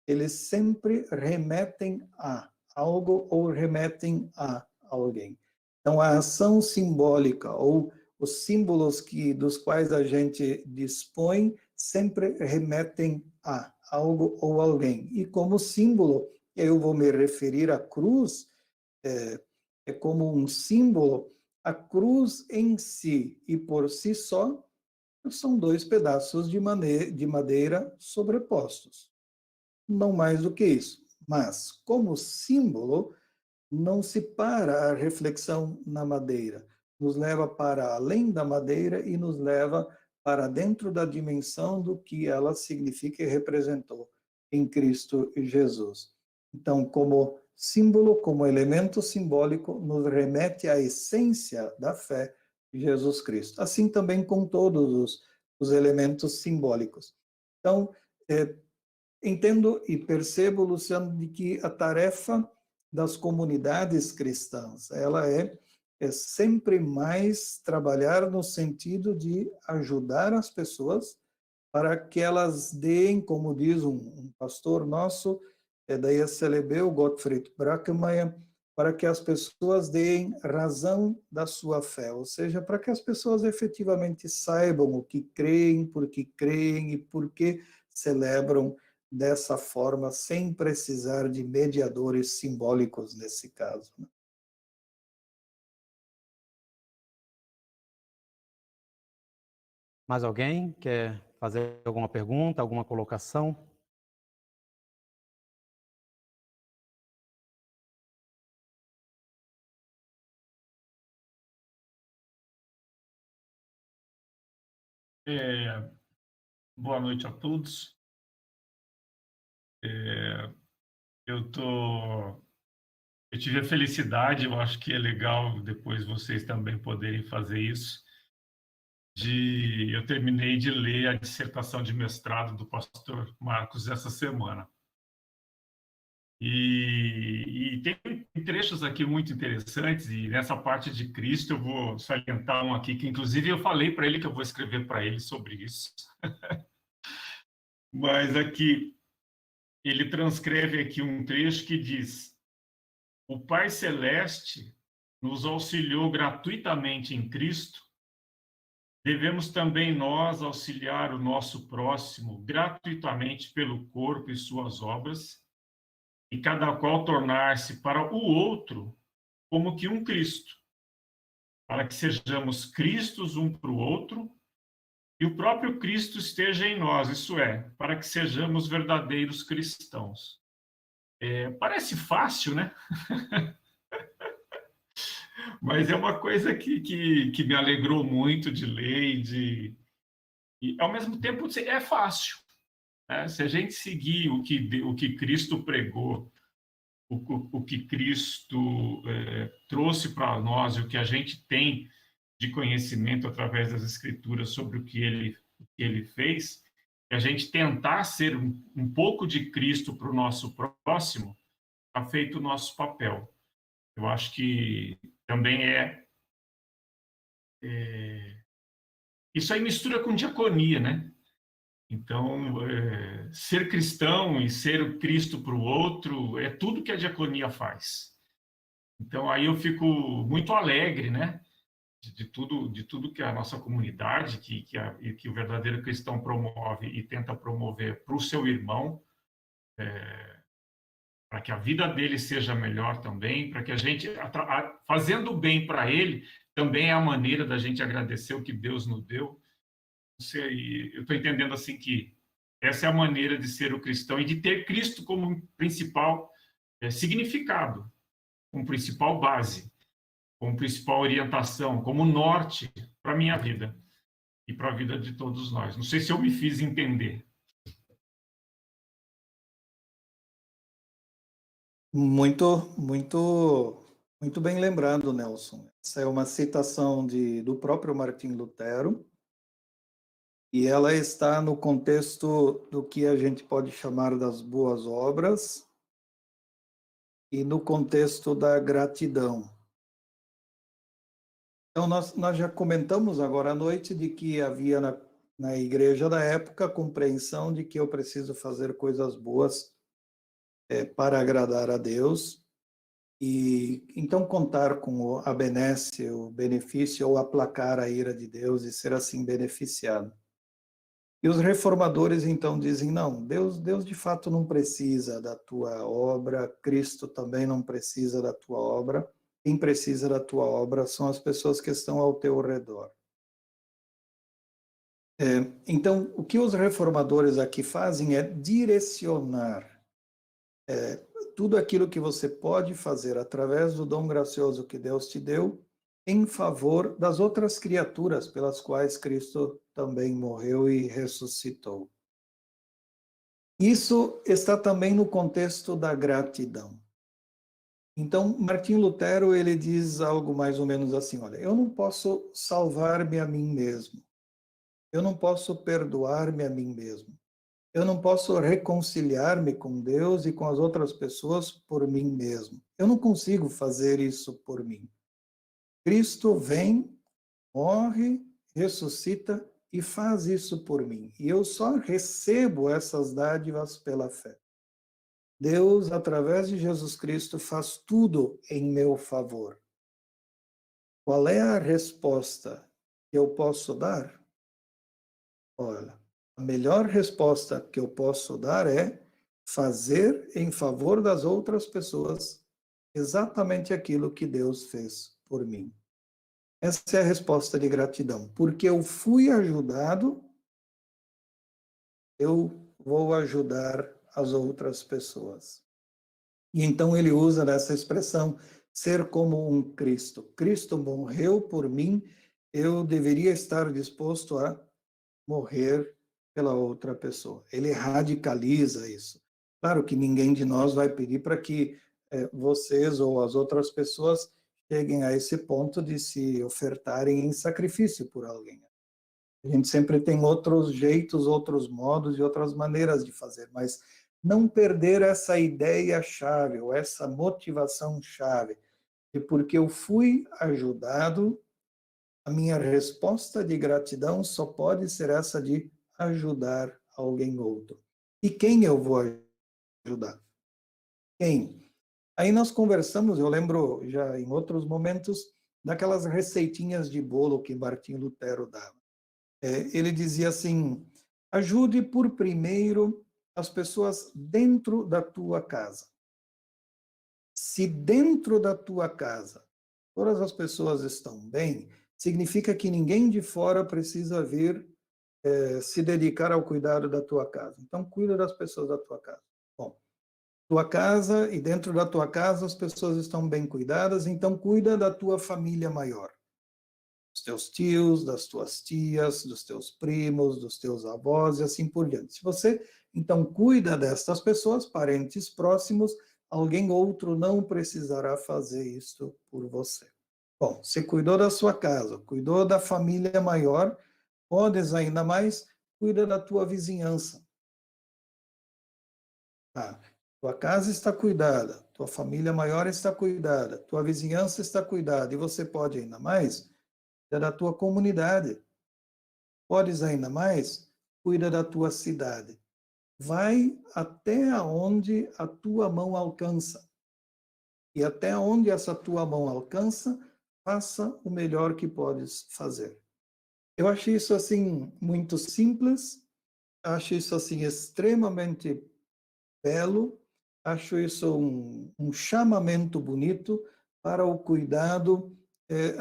eles sempre remetem a algo ou remetem a alguém. Então, a ação simbólica ou os símbolos dos quais a gente dispõe sempre remetem a algo ou alguém. E como símbolo, eu vou me referir à cruz, como um símbolo. A cruz em si e por si só são dois pedaços de madeira sobrepostos. Não mais do que isso. Mas, como símbolo, não se para a reflexão na madeira. Nos leva para além da madeira e nos leva para dentro da dimensão do que ela significa e representou em Cristo Jesus. Então, como símbolo, como elemento simbólico, nos remete à essência da fé de Jesus Cristo. Assim também com todos os elementos simbólicos. Então, entendo e percebo, Luciano, de que a tarefa das comunidades cristãs, ela é sempre mais trabalhar no sentido de ajudar as pessoas para que elas deem, como diz um pastor nosso, daí a CLB, o Gottfried Brackemeyer, para que as pessoas deem razão da sua fé, ou seja, para que as pessoas efetivamente saibam o que creem, por que creem e por que celebram dessa forma, sem precisar de mediadores simbólicos nesse caso. Mais alguém quer fazer alguma pergunta, alguma colocação? Boa noite a todos. Eu tive a felicidade, eu acho que é legal depois vocês também poderem fazer isso, eu terminei de ler a dissertação de mestrado do pastor Marcos essa semana. E tem trechos aqui muito interessantes, e nessa parte de Cristo eu vou salientar um aqui, que inclusive eu falei para ele que eu vou escrever para ele sobre isso. Mas aqui, ele transcreve aqui um trecho que diz: o Pai Celeste nos auxiliou gratuitamente em Cristo, devemos também nós auxiliar o nosso próximo gratuitamente pelo corpo e suas obras, e cada qual tornar-se para o outro como que um Cristo, para que sejamos Cristos um para o outro, e o próprio Cristo esteja em nós, isso é, para que sejamos verdadeiros cristãos. Parece fácil, né? Mas é uma coisa que me alegrou muito de ler e, ao mesmo tempo, é fácil. Né? Se a gente seguir o que Cristo pregou, o que Cristo trouxe para nós, e o que a gente tem de conhecimento através das Escrituras sobre o que ele fez, e a gente tentar ser um pouco de Cristo para o nosso próximo, está feito o nosso papel. Eu acho que também isso aí mistura com diaconia, né? Então, ser cristão e ser o Cristo para o outro é tudo que a diaconia faz. Então, aí eu fico muito alegre, né? De tudo que a nossa comunidade, que o verdadeiro cristão promove e tenta promover para o seu irmão, para que a vida dele seja melhor também, para que a gente, fazendo bem para ele, também é a maneira da gente agradecer o que Deus nos deu. Eu estou entendendo assim que essa é a maneira de ser o cristão e de ter Cristo como principal significado, como principal base, como principal orientação, como norte para a minha vida e para a vida de todos nós. Não sei se eu me fiz entender. Muito, muito, muito bem lembrado, Nelson. Essa é uma citação do próprio Martim Lutero, e ela está no contexto do que a gente pode chamar das boas obras e no contexto da gratidão. Então, nós já comentamos agora à noite de que havia na igreja da época a compreensão de que eu preciso fazer coisas boas para agradar a Deus, e então contar com a benesse, o benefício ou aplacar a ira de Deus e ser assim beneficiado. E os reformadores então dizem: não, Deus de fato não precisa da tua obra, Cristo também não precisa da tua obra, quem precisa da tua obra são as pessoas que estão ao teu redor. Então, o que os reformadores aqui fazem é direcionar tudo aquilo que você pode fazer através do dom gracioso que Deus te deu em favor das outras criaturas pelas quais Cristo também morreu e ressuscitou. Isso está também no contexto da gratidão. Então, Martim Lutero, ele diz algo mais ou menos assim: olha, eu não posso salvar-me a mim mesmo. Eu não posso perdoar-me a mim mesmo. Eu não posso reconciliar-me com Deus e com as outras pessoas por mim mesmo. Eu não consigo fazer isso por mim. Cristo vem, morre, ressuscita e faz isso por mim. E eu só recebo essas dádivas pela fé. Deus, através de Jesus Cristo, faz tudo em meu favor. Qual é a resposta que eu posso dar? Olha, a melhor resposta que eu posso dar é fazer em favor das outras pessoas exatamente aquilo que Deus fez por mim. Essa é a resposta de gratidão. Porque eu fui ajudado, eu vou ajudar as outras pessoas. E então ele usa nessa expressão, ser como um Cristo. Cristo morreu por mim, eu deveria estar disposto a morrer pela outra pessoa. Ele radicaliza isso. Claro que ninguém de nós vai pedir para que vocês ou as outras pessoas cheguem a esse ponto de se ofertarem em sacrifício por alguém. A gente sempre tem outros jeitos, outros modos e outras maneiras de fazer, mas não perder essa ideia-chave ou essa motivação-chave de porque eu fui ajudado, a minha resposta de gratidão só pode ser essa de ajudar alguém outro. E quem eu vou ajudar? Quem? Aí nós conversamos, eu lembro já em outros momentos, daquelas receitinhas de bolo que Martinho Lutero dava. Ele dizia assim, ajude por primeiro as pessoas dentro da tua casa. Se dentro da tua casa todas as pessoas estão bem, significa que ninguém de fora precisa vir se dedicar ao cuidado da tua casa. Então, cuida das pessoas da tua casa. Bom, tua casa e dentro da tua casa as pessoas estão bem cuidadas, então cuida da tua família maior. Dos teus tios, das tuas tias, dos teus primos, dos teus avós e assim por diante. Se você, então, cuida destas pessoas, parentes próximos, alguém outro não precisará fazer isso por você. Bom, você cuidou da sua casa, cuidou da família maior, podes ainda mais, cuida da tua vizinhança. Tá? Tua casa está cuidada, tua família maior está cuidada, tua vizinhança está cuidada, e você pode ainda mais, cuida da tua comunidade. Podes ainda mais, cuida da tua cidade. Vai até onde a tua mão alcança. E até onde essa tua mão alcança, faça o melhor que podes fazer. Eu acho isso assim muito simples, acho isso assim extremamente belo, acho isso um chamamento bonito para o cuidado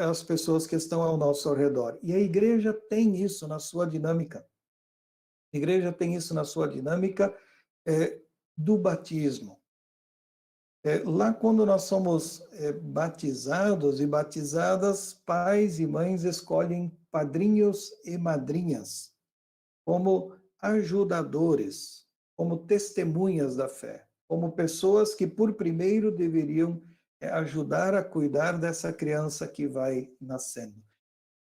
às pessoas que estão ao nosso redor. E a igreja tem isso na sua dinâmica. A igreja tem isso na sua dinâmica do batismo. Lá quando nós somos batizados e batizadas, pais e mães escolhem padrinhos e madrinhas como ajudadores, como testemunhas da fé, como pessoas que por primeiro deveriam ajudar a cuidar dessa criança que vai nascendo.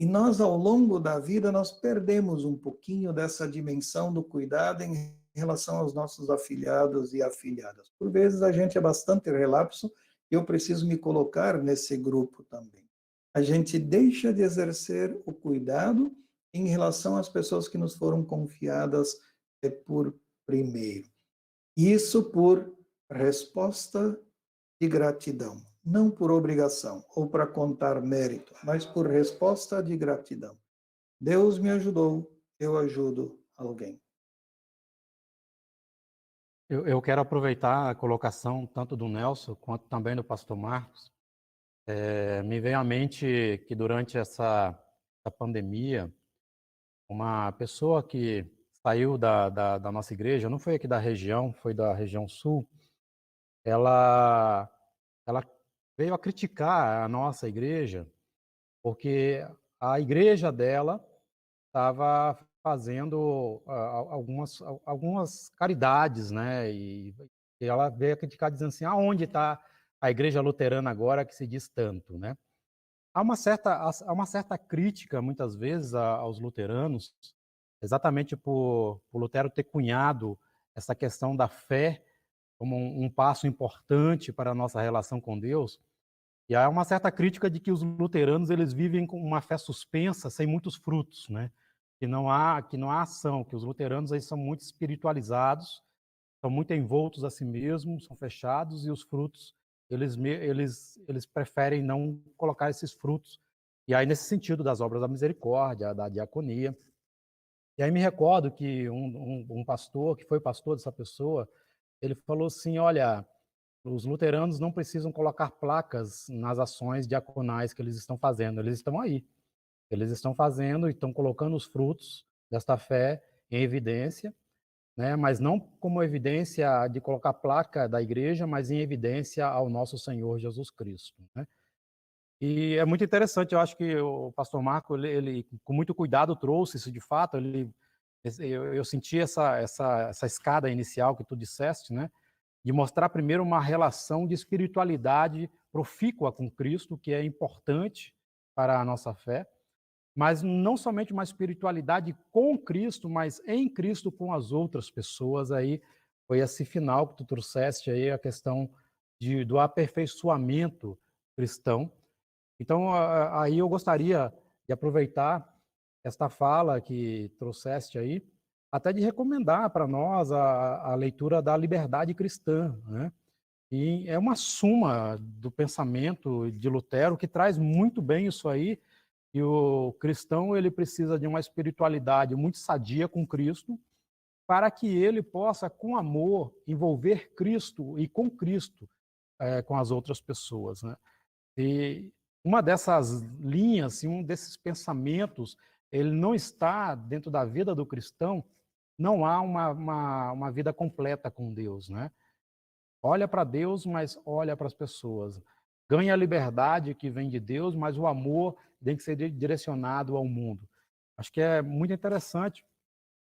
E nós, ao longo da vida, nós perdemos um pouquinho dessa dimensão do cuidado em relação aos nossos afilhados e afilhadas. Por vezes a gente é bastante relapso e eu preciso me colocar nesse grupo também. A gente deixa de exercer o cuidado em relação às pessoas que nos foram confiadas por primeiro. Isso por resposta de gratidão, não por obrigação ou para contar mérito, mas por resposta de gratidão. Deus me ajudou, eu ajudo alguém. Eu quero aproveitar a colocação tanto do Nelson quanto também do pastor Marcos. Me veio à mente que durante essa pandemia, uma pessoa que saiu da nossa igreja, não foi aqui da região, foi da região sul, ela veio a criticar a nossa igreja, porque a igreja dela estava fazendo algumas caridades, né? E ela veio a criticar dizendo assim, aonde está a igreja luterana agora que se diz tanto, né? Há uma certa crítica, muitas vezes, aos luteranos, exatamente por Lutero ter cunhado essa questão da fé como um passo importante para a nossa relação com Deus. E há uma certa crítica de que os luteranos eles vivem com uma fé suspensa, sem muitos frutos, né? Que não há ação, que os luteranos eles são muito espiritualizados, são muito envoltos a si mesmos, são fechados, e os frutos, eles preferem não colocar esses frutos. E aí, nesse sentido, das obras da misericórdia, da diaconia. E aí me recordo que um pastor, que foi pastor dessa pessoa, ele falou assim: olha, os luteranos não precisam colocar placas nas ações diaconais que eles estão fazendo, eles estão aí. Eles estão fazendo e estão colocando os frutos desta fé em evidência, né? Mas não como evidência de colocar placa da igreja, mas em evidência ao nosso Senhor Jesus Cristo, né? E é muito interessante, eu acho que o pastor Marco, ele com muito cuidado trouxe isso de fato, eu senti essa escada inicial que tu disseste, né? De mostrar primeiro uma relação de espiritualidade profícua com Cristo, que é importante para a nossa fé, mas não somente uma espiritualidade com Cristo, mas em Cristo com as outras pessoas. Aí foi esse final que tu trouxeste aí, a questão do aperfeiçoamento cristão. Então, aí eu gostaria de aproveitar esta fala que trouxeste aí, até de recomendar para nós a leitura da Liberdade Cristã, né? E é uma suma do pensamento de Lutero que traz muito bem isso aí, e o cristão ele precisa de uma espiritualidade muito sadia com Cristo, para que ele possa, com amor, envolver Cristo e com Cristo, com as outras pessoas, né? E uma dessas linhas, um desses pensamentos, ele não está dentro da vida do cristão, não há uma vida completa com Deus, né? Olha para Deus, mas olha para as pessoas. Ganha a liberdade que vem de Deus, mas o amor tem que ser direcionado ao mundo. Acho que é muito interessante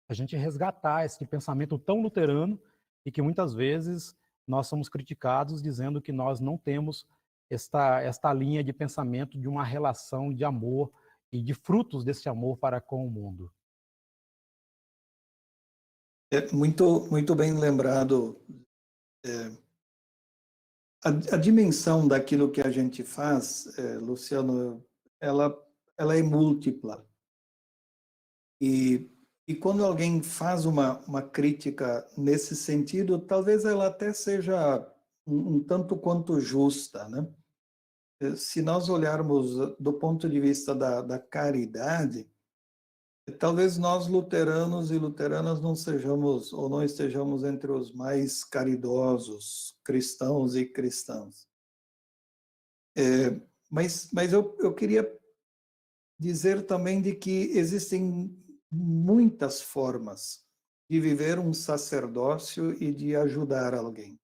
a gente resgatar esse pensamento tão luterano e que muitas vezes nós somos criticados dizendo que nós não temos esta linha de pensamento de uma relação de amor e de frutos desse amor para com o mundo. É muito bem lembrado. A dimensão daquilo que a gente faz, Luciano, ela é múltipla. E quando alguém faz uma crítica nesse sentido, talvez ela até seja um tanto quanto justa, né? Se nós olharmos do ponto de vista da caridade, talvez nós luteranos e luteranas não sejamos ou não estejamos entre os mais caridosos cristãos e cristãs. Mas eu queria dizer também de que existem muitas formas de viver um sacerdócio e de ajudar alguém.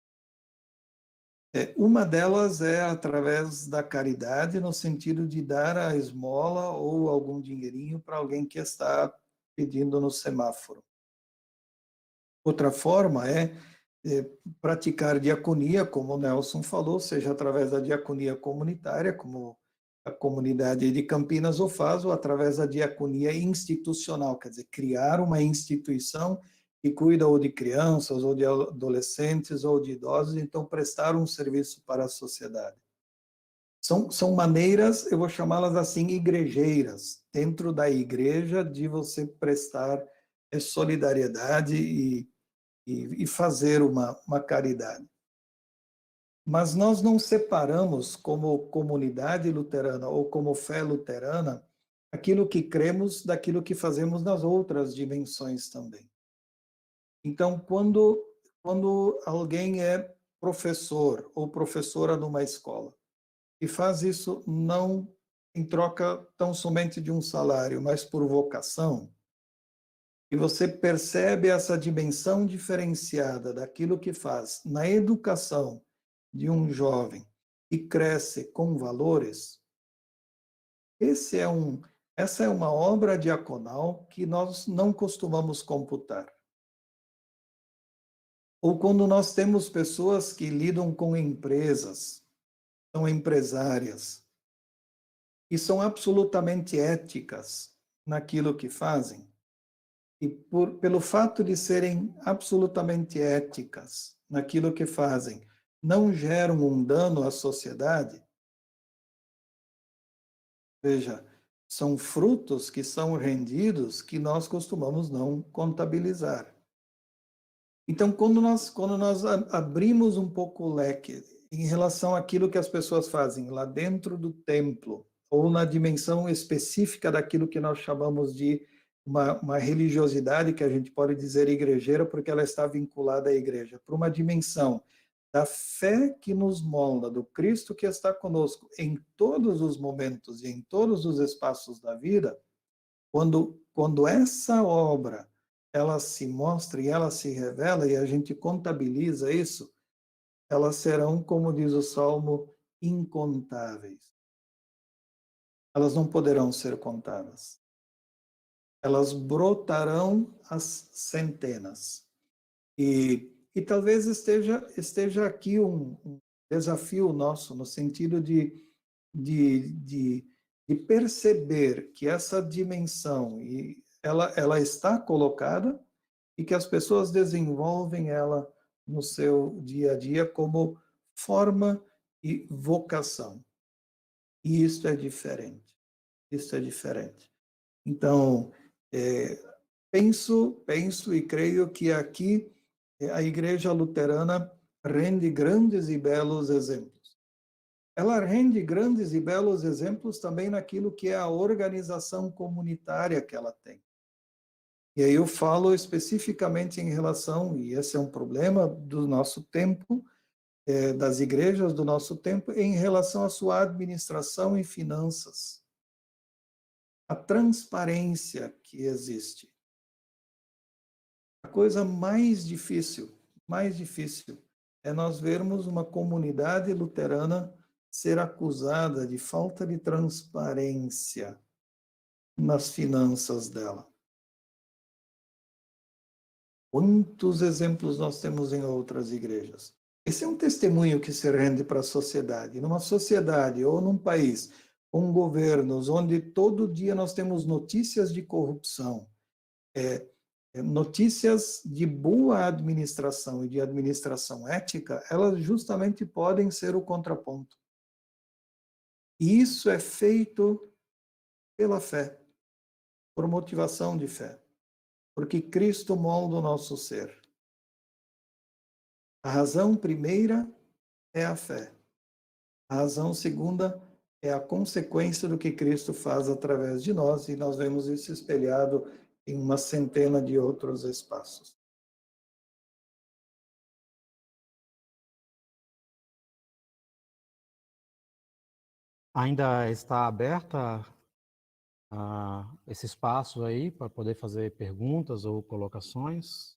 Uma delas é através da caridade, no sentido de dar a esmola ou algum dinheirinho para alguém que está pedindo no semáforo. Outra forma é praticar diaconia, como o Nelson falou, seja através da diaconia comunitária, como a comunidade de Campinas o faz, ou através da diaconia institucional, quer dizer, criar uma instituição que cuida ou de crianças, ou de adolescentes, ou de idosos, então prestar um serviço para a sociedade. São maneiras, eu vou chamá-las assim, igrejeiras, dentro da igreja, de você prestar solidariedade e fazer uma caridade. Mas nós não separamos, como comunidade luterana ou como fé luterana, aquilo que cremos daquilo que fazemos nas outras dimensões também. Então, quando alguém é professor ou professora numa escola e faz isso não em troca tão somente de um salário, mas por vocação, e você percebe essa dimensão diferenciada daquilo que faz na educação de um jovem e cresce com valores, essa é uma obra diaconal que nós não costumamos computar. Ou quando nós temos pessoas que lidam com empresas, são empresárias, e são absolutamente éticas naquilo que fazem, e pelo fato de serem absolutamente éticas naquilo que fazem, não geram um dano à sociedade, veja, são frutos que são rendidos que nós costumamos não contabilizar. Então, quando nós abrimos um pouco o leque em relação àquilo que as pessoas fazem lá dentro do templo, ou na dimensão específica daquilo que nós chamamos de uma religiosidade, que a gente pode dizer igrejeira, porque ela está vinculada à igreja, para uma dimensão da fé que nos molda, do Cristo que está conosco em todos os momentos e em todos os espaços da vida, quando essa obra ela se mostra e ela se revela e a gente contabiliza isso, elas serão, como diz o Salmo, incontáveis. Elas não poderão ser contadas. Elas brotarão às centenas. E talvez esteja aqui um desafio nosso, no sentido de perceber que essa dimensão ela está colocada e que as pessoas desenvolvem ela no seu dia a dia como forma e vocação. E isso é diferente. Isso é diferente. Então, penso e creio que aqui a Igreja Luterana rende grandes e belos exemplos. Ela rende grandes e belos exemplos também naquilo que é a organização comunitária que ela tem. E aí eu falo especificamente em relação, e esse é um problema do nosso tempo, das igrejas do nosso tempo, em relação à sua administração e finanças. A transparência que existe. A coisa mais difícil é nós vermos uma comunidade luterana ser acusada de falta de transparência nas finanças dela. Quantos exemplos nós temos em outras igrejas? Esse é um testemunho que se rende para a sociedade. Numa sociedade ou num país com governos onde todo dia nós temos notícias de corrupção, notícias de boa administração e de administração ética, elas justamente podem ser o contraponto. E isso é feito pela fé, por motivação de fé, porque Cristo molda o nosso ser. A razão primeira é a fé. A razão segunda é a consequência do que Cristo faz através de nós, e nós vemos isso espelhado em uma centena de outros espaços. Ainda está aberta esse espaço aí para poder fazer perguntas ou colocações?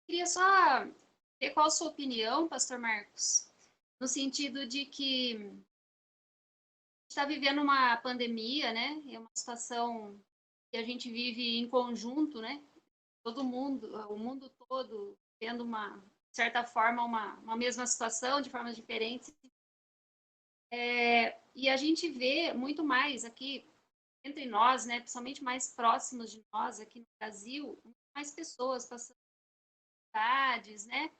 Queria só ver qual a sua opinião, Pastor Marcos, no sentido de que a gente está vivendo uma pandemia, né? É uma situação que a gente vive em conjunto, né? Todo mundo, o mundo todo, tendo de certa forma, uma mesma situação, de formas diferentes. E a gente vê muito mais aqui entre nós, né? Principalmente mais próximos de nós aqui no Brasil, mais pessoas passando dificuldades, né?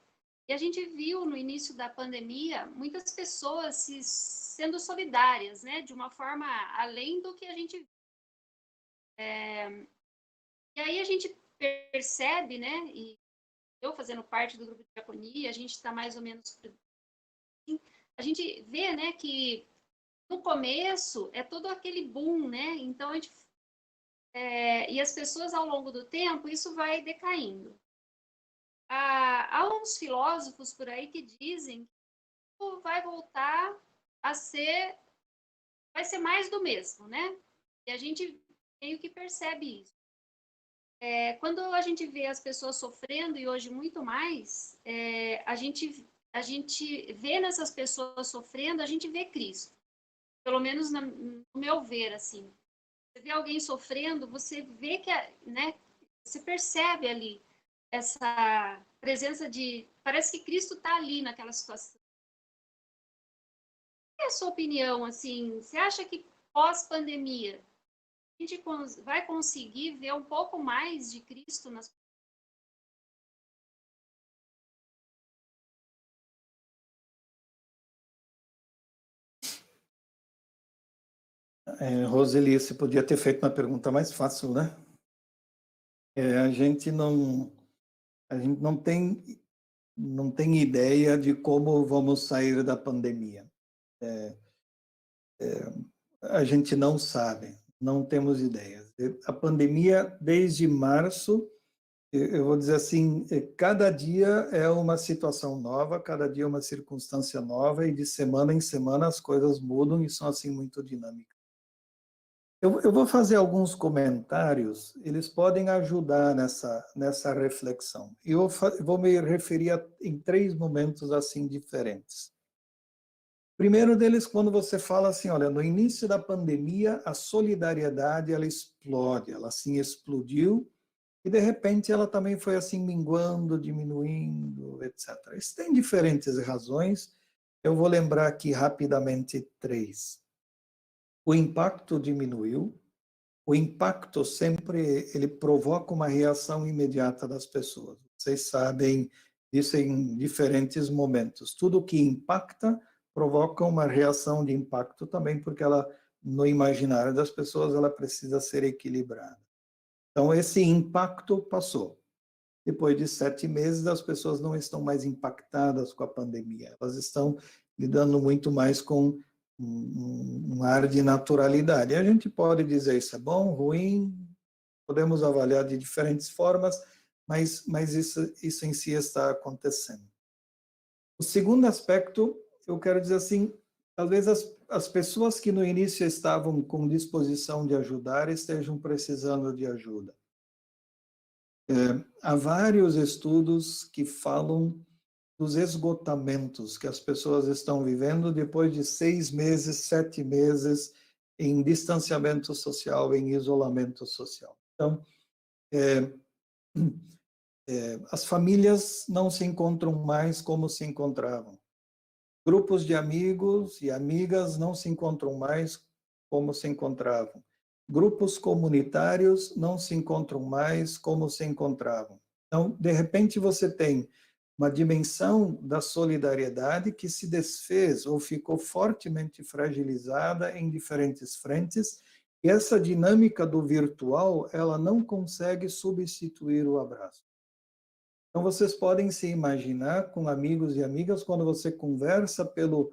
E a gente viu no início da pandemia muitas pessoas sendo solidárias, né? De uma forma além do que a gente viu. E aí a gente percebe, né? E eu fazendo parte do grupo de diaconia, a gente está mais ou menos... A gente vê, né, que no começo é todo aquele boom, né? Então, e as pessoas ao longo do tempo, isso vai decaindo. Há uns filósofos por aí que dizem que vai voltar a vai ser mais do mesmo, né? E a gente meio que percebe isso. Quando a gente vê as pessoas sofrendo, e hoje muito mais, a gente vê nessas pessoas sofrendo, a gente vê Cristo. Pelo menos no meu ver, assim. Você vê alguém sofrendo, você vê que, né, você percebe ali essa presença parece que Cristo está ali naquela situação. Qual é a sua opinião, assim? Você acha que pós-pandemia a gente vai conseguir ver um pouco mais de Cristo nas Roseli, você podia ter feito uma pergunta mais fácil, né? A gente não tem ideia de como vamos sair da pandemia. A gente não sabe, não temos ideias. A pandemia, desde março, eu vou dizer assim, cada dia é uma situação nova, cada dia é uma circunstância nova, e de semana em semana as coisas mudam e são assim muito dinâmicas. Eu vou fazer alguns comentários, eles podem ajudar nessa reflexão. E eu vou me referir em 3 momentos assim diferentes. Primeiro deles, quando você fala assim, olha, no início da pandemia, a solidariedade, ela explode, ela assim explodiu, e de repente ela também foi assim minguando, diminuindo, etc. Isso tem diferentes razões, eu vou lembrar aqui rapidamente 3. O impacto diminuiu, o impacto sempre ele provoca uma reação imediata das pessoas. Vocês sabem disso em diferentes momentos. Tudo que impacta provoca uma reação de impacto também, porque ela no imaginário das pessoas ela precisa ser equilibrada. Então esse impacto passou. Depois de 7 meses, as pessoas não estão mais impactadas com a pandemia. Elas estão lidando muito mais com um ar de naturalidade. A gente pode dizer isso é bom, ruim, podemos avaliar de diferentes formas, mas isso em si está acontecendo. O segundo aspecto, eu quero dizer assim, talvez as pessoas que no início estavam com disposição de ajudar estejam precisando de ajuda. Há vários estudos que falam dos esgotamentos que as pessoas estão vivendo depois de 6 meses, 7 meses em distanciamento social, em isolamento social. Então, as famílias não se encontram mais como se encontravam. Grupos de amigos e amigas não se encontram mais como se encontravam. Grupos comunitários não se encontram mais como se encontravam. Então, de repente, você tem uma dimensão da solidariedade que se desfez ou ficou fortemente fragilizada em diferentes frentes, e essa dinâmica do virtual, ela não consegue substituir o abraço. Então, vocês podem se imaginar com amigos e amigas, quando você conversa pelo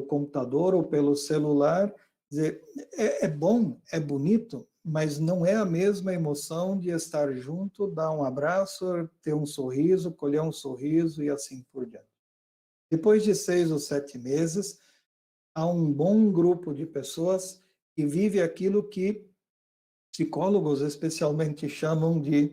computador ou pelo celular, dizer, é bom, é bonito, mas não é a mesma emoção de estar junto, dar um abraço, ter um sorriso, colher um sorriso e assim por diante. Depois de 6 ou 7 meses, há um bom grupo de pessoas que vive aquilo que psicólogos especialmente chamam de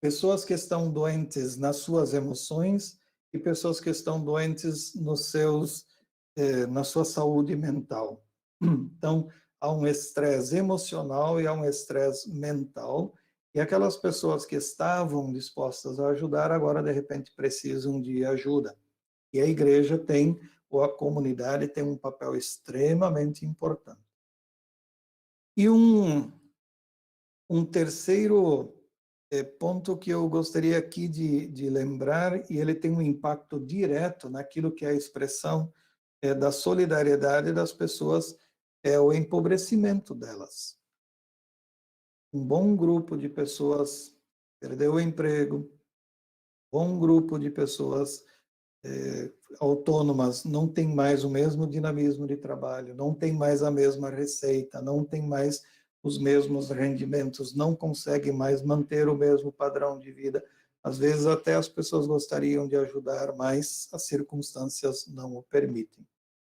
pessoas que estão doentes nas suas emoções e pessoas que estão doentes na sua saúde mental. Então, há um estresse emocional e há um estresse mental, e aquelas pessoas que estavam dispostas a ajudar, agora, de repente, precisam de ajuda. E a igreja tem, ou a comunidade tem um papel extremamente importante. E um terceiro ponto que eu gostaria aqui de lembrar, e ele tem um impacto direto naquilo que é a expressão da solidariedade das pessoas, é o empobrecimento delas. Um bom grupo de pessoas perdeu o emprego, bom grupo de pessoas autônomas não tem mais o mesmo dinamismo de trabalho, não tem mais a mesma receita, não tem mais os mesmos rendimentos, não consegue mais manter o mesmo padrão de vida. Às vezes até as pessoas gostariam de ajudar, mas as circunstâncias não o permitem.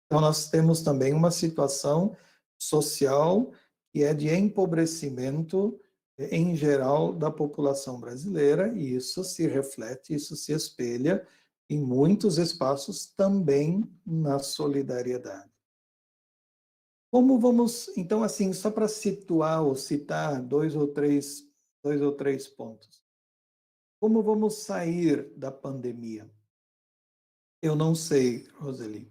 Então nós temos também uma situação social que é de empobrecimento em geral da população brasileira, e isso se reflete, isso se espelha em muitos espaços também na solidariedade. Como vamos, então, assim, só para situar ou citar dois ou três pontos. Como vamos sair da pandemia? Eu não sei, Roseli.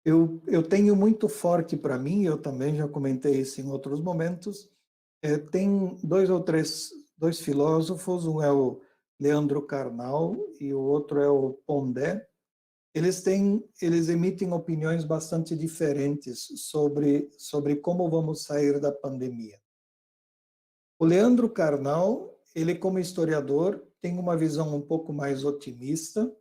Eu tenho muito forte para mim, eu também já comentei isso em outros momentos, tem dois filósofos, um é o Leandro Carnal e o outro é o Pondé. Eles emitem opiniões bastante diferentes sobre como vamos sair da pandemia. O Leandro Carnal, ele como historiador, tem uma visão um pouco mais otimista,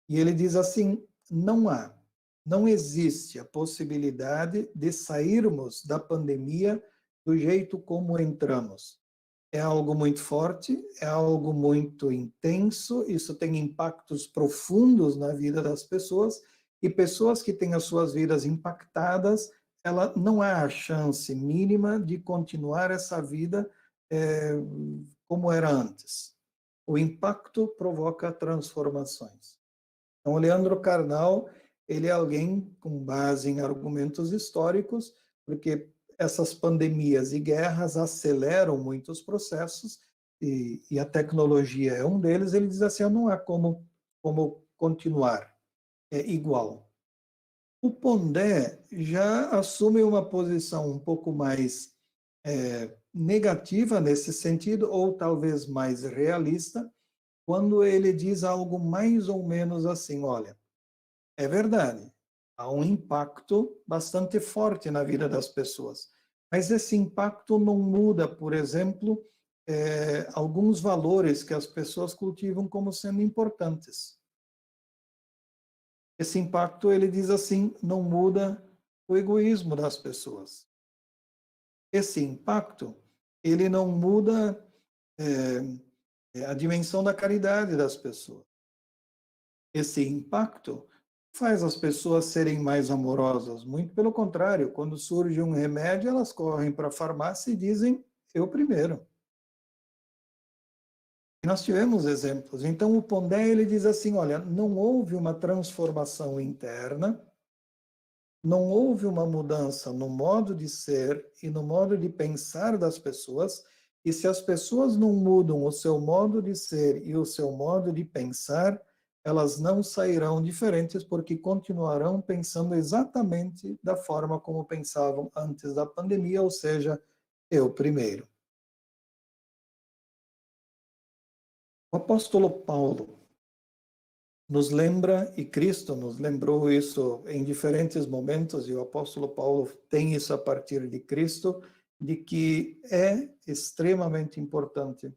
e ele diz assim: não existe a possibilidade de sairmos da pandemia do jeito como entramos. É algo muito forte, é algo muito intenso, isso tem impactos profundos na vida das pessoas, e pessoas que têm as suas vidas impactadas, ela não há a chance mínima de continuar essa vida como era antes. O impacto provoca transformações. Então, o Leandro Carnal, ele é alguém com base em argumentos históricos, porque essas pandemias e guerras aceleram muitos processos, e a tecnologia é um deles. Ele diz assim: não há como continuar igual. O Pondé já assume uma posição um pouco mais negativa nesse sentido, ou talvez mais realista, quando ele diz algo mais ou menos assim: olha, é verdade, há um impacto bastante forte na vida das pessoas, mas esse impacto não muda, por exemplo, alguns valores que as pessoas cultivam como sendo importantes. Esse impacto, ele diz assim, não muda o egoísmo das pessoas. Esse impacto, ele não muda a dimensão da caridade das pessoas. Esse impacto faz as pessoas serem mais amorosas. Muito pelo contrário, quando surge um remédio, elas correm para a farmácia e dizem: eu primeiro. E nós tivemos exemplos. Então, o Pondé, ele diz assim: olha, não houve uma transformação interna, não houve uma mudança no modo de ser e no modo de pensar das pessoas, e se as pessoas não mudam o seu modo de ser e o seu modo de pensar, elas não sairão diferentes, porque continuarão pensando exatamente da forma como pensavam antes da pandemia, ou seja, eu primeiro. O apóstolo Paulo nos lembra, e Cristo nos lembrou isso em diferentes momentos, e o apóstolo Paulo tem isso a partir de Cristo, de que é extremamente importante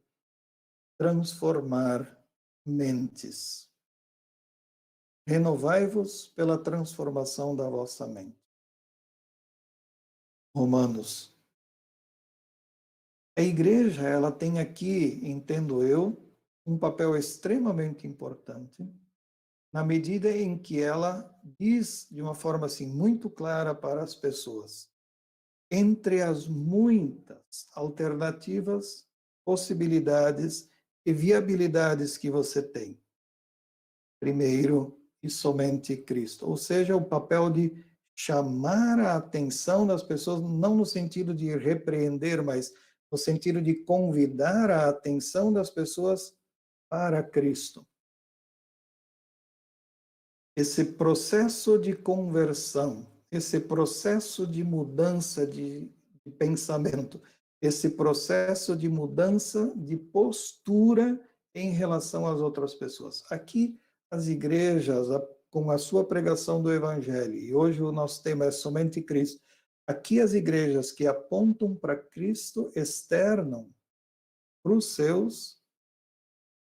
transformar mentes. Renovai-vos pela transformação da vossa mente. Romanos. A igreja, ela tem aqui, entendo eu, um papel extremamente importante, na medida em que ela diz de uma forma assim muito clara para as pessoas: entre as muitas alternativas, possibilidades e viabilidades que você tem, primeiro e somente Cristo. Ou seja, o papel de chamar a atenção das pessoas, não no sentido de repreender, mas no sentido de convidar a atenção das pessoas para Cristo. Esse processo de conversão, esse processo de mudança de pensamento, esse processo de mudança de postura em relação às outras pessoas. Aqui, as igrejas, com a sua pregação do Evangelho, e hoje o nosso tema é somente Cristo, aqui as igrejas que apontam para Cristo externam para os seus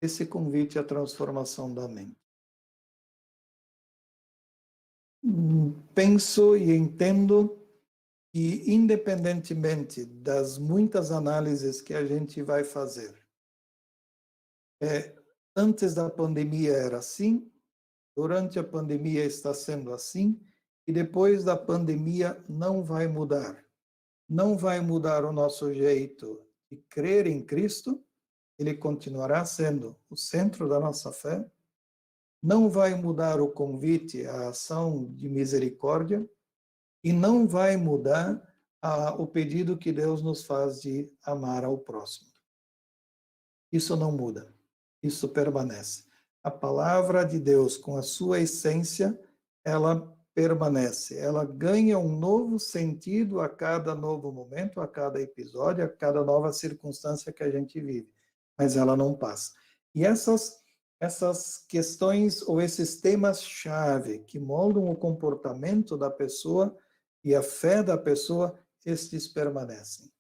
esse convite à transformação da mente. Penso e entendo que, independentemente das muitas análises que a gente vai fazer, antes da pandemia era assim, durante a pandemia está sendo assim, e depois da pandemia não vai mudar. Não vai mudar o nosso jeito de crer em Cristo, ele continuará sendo o centro da nossa fé. Não vai mudar o convite à ação de misericórdia, e não vai mudar o pedido que Deus nos faz de amar ao próximo. Isso não muda, isso permanece. A palavra de Deus, com a sua essência, ela permanece. Ela ganha um novo sentido a cada novo momento, a cada episódio, a cada nova circunstância que a gente vive. Mas ela não passa. E essas questões ou esses temas-chave que moldam o comportamento da pessoa e a fé da pessoa, estes permanecem.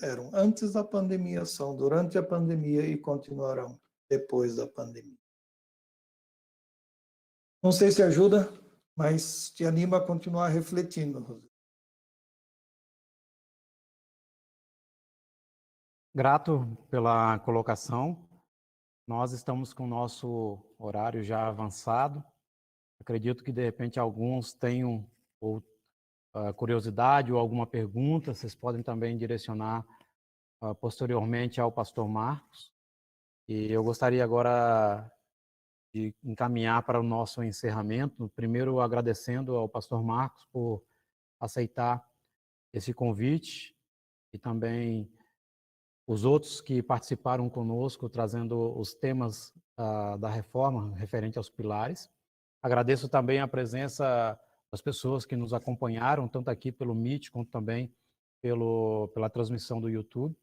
Eram antes da pandemia, são durante a pandemia e continuarão depois da pandemia. Não sei se ajuda, mas te anima a continuar refletindo, Rosê. Grato pela colocação. Nós estamos com o nosso horário já avançado. Acredito que, de repente, alguns tenham curiosidade ou alguma pergunta. Vocês podem também direcionar posteriormente ao pastor Marcos. E eu gostaria agora de encaminhar para o nosso encerramento, primeiro agradecendo ao pastor Marcos por aceitar esse convite e também os outros que participaram conosco, trazendo os temas da reforma referente aos pilares. Agradeço também a presença das pessoas que nos acompanharam, tanto aqui pelo Meet, quanto também pela transmissão do YouTube.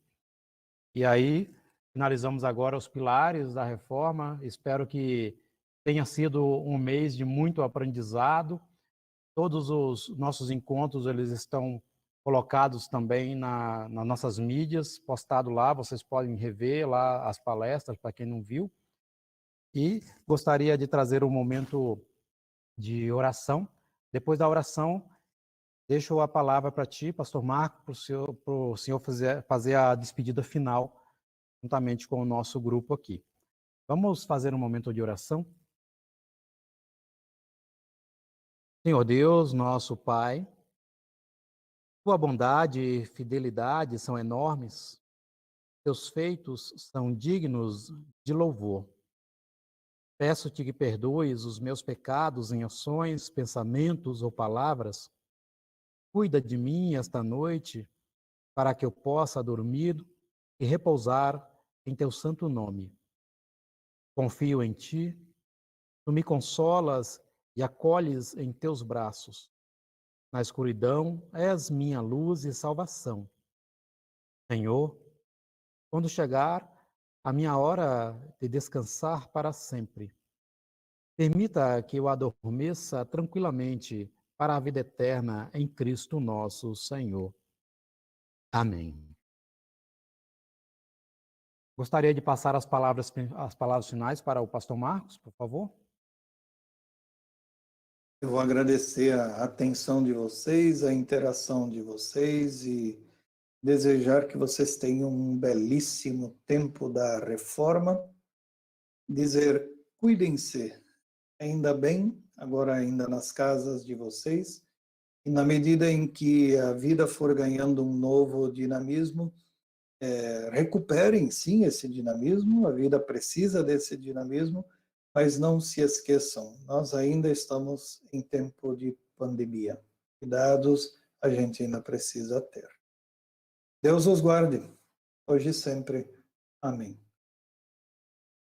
E aí, finalizamos agora os pilares da reforma. Espero que tenha sido um mês de muito aprendizado. Todos os nossos encontros, eles estão colocados também nas nossas mídias, postado lá, vocês podem rever lá as palestras, para quem não viu. E gostaria de trazer um momento de oração. Depois da oração, deixo a palavra para ti, pastor Marco, para o senhor fazer a despedida final, juntamente com o nosso grupo aqui. Vamos fazer um momento de oração? Senhor Deus, nosso Pai, tua bondade e fidelidade são enormes, teus feitos são dignos de louvor. Peço-te que perdoes os meus pecados em ações, pensamentos ou palavras. Cuida de mim esta noite, para que eu possa dormir e repousar em teu santo nome. Confio em ti, tu me consolas e acolhes em teus braços. Na escuridão és minha luz e salvação. Senhor, quando chegar a minha hora de descansar para sempre, permita que eu adormeça tranquilamente para a vida eterna em Cristo nosso Senhor. Amém. Gostaria de passar as palavras finais para o pastor Marcos, por favor. Eu vou agradecer a atenção de vocês, a interação de vocês e desejar que vocês tenham um belíssimo tempo da reforma. Dizer, cuidem-se, ainda bem, agora ainda nas casas de vocês, e na medida em que a vida for ganhando um novo dinamismo, recuperem sim esse dinamismo, a vida precisa desse dinamismo, mas não se esqueçam, nós ainda estamos em tempo de pandemia. Cuidados a gente ainda precisa ter. Deus os guarde, hoje e sempre. Amém.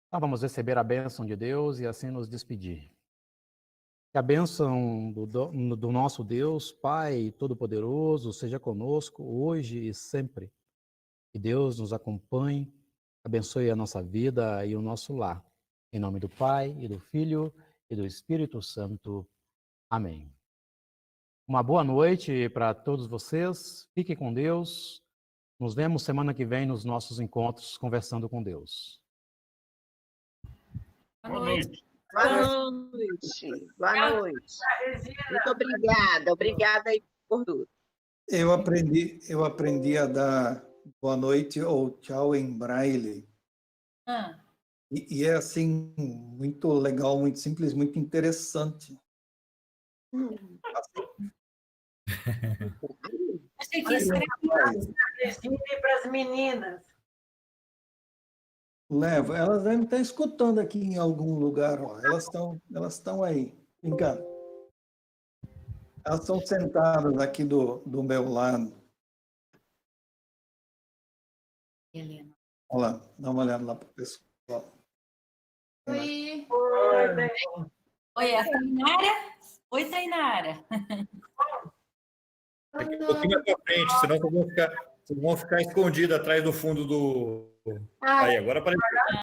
Então, vamos receber a bênção de Deus e assim nos despedir. Que a bênção do nosso Deus, Pai Todo-Poderoso, seja conosco hoje e sempre. Que Deus nos acompanhe, abençoe a nossa vida e o nosso lar. Em nome do Pai, e do Filho, e do Espírito Santo. Amém. Uma boa noite para todos vocês. Fiquem com Deus. Nos vemos semana que vem nos nossos encontros Conversando com Deus. Boa noite. Boa noite. Boa noite. Muito obrigada. Obrigada aí por tudo. Eu aprendi a dar boa noite ou tchau em braille. E é assim, muito legal, muito simples, muito interessante. Achei que escrever para as meninas. Leva, elas devem estar escutando aqui em algum lugar, ó. Elas estão aí. Vem cá. Elas estão sentadas aqui do meu lado. Helena. Olha lá, dá uma olhada lá para o pessoal. Oi. Oi. Oi, é a Tainara? Oi, Tainara. Daqui a pouquinho mais para frente, senão vocês vão ficar escondidos atrás do fundo do... Aí, agora apareceu.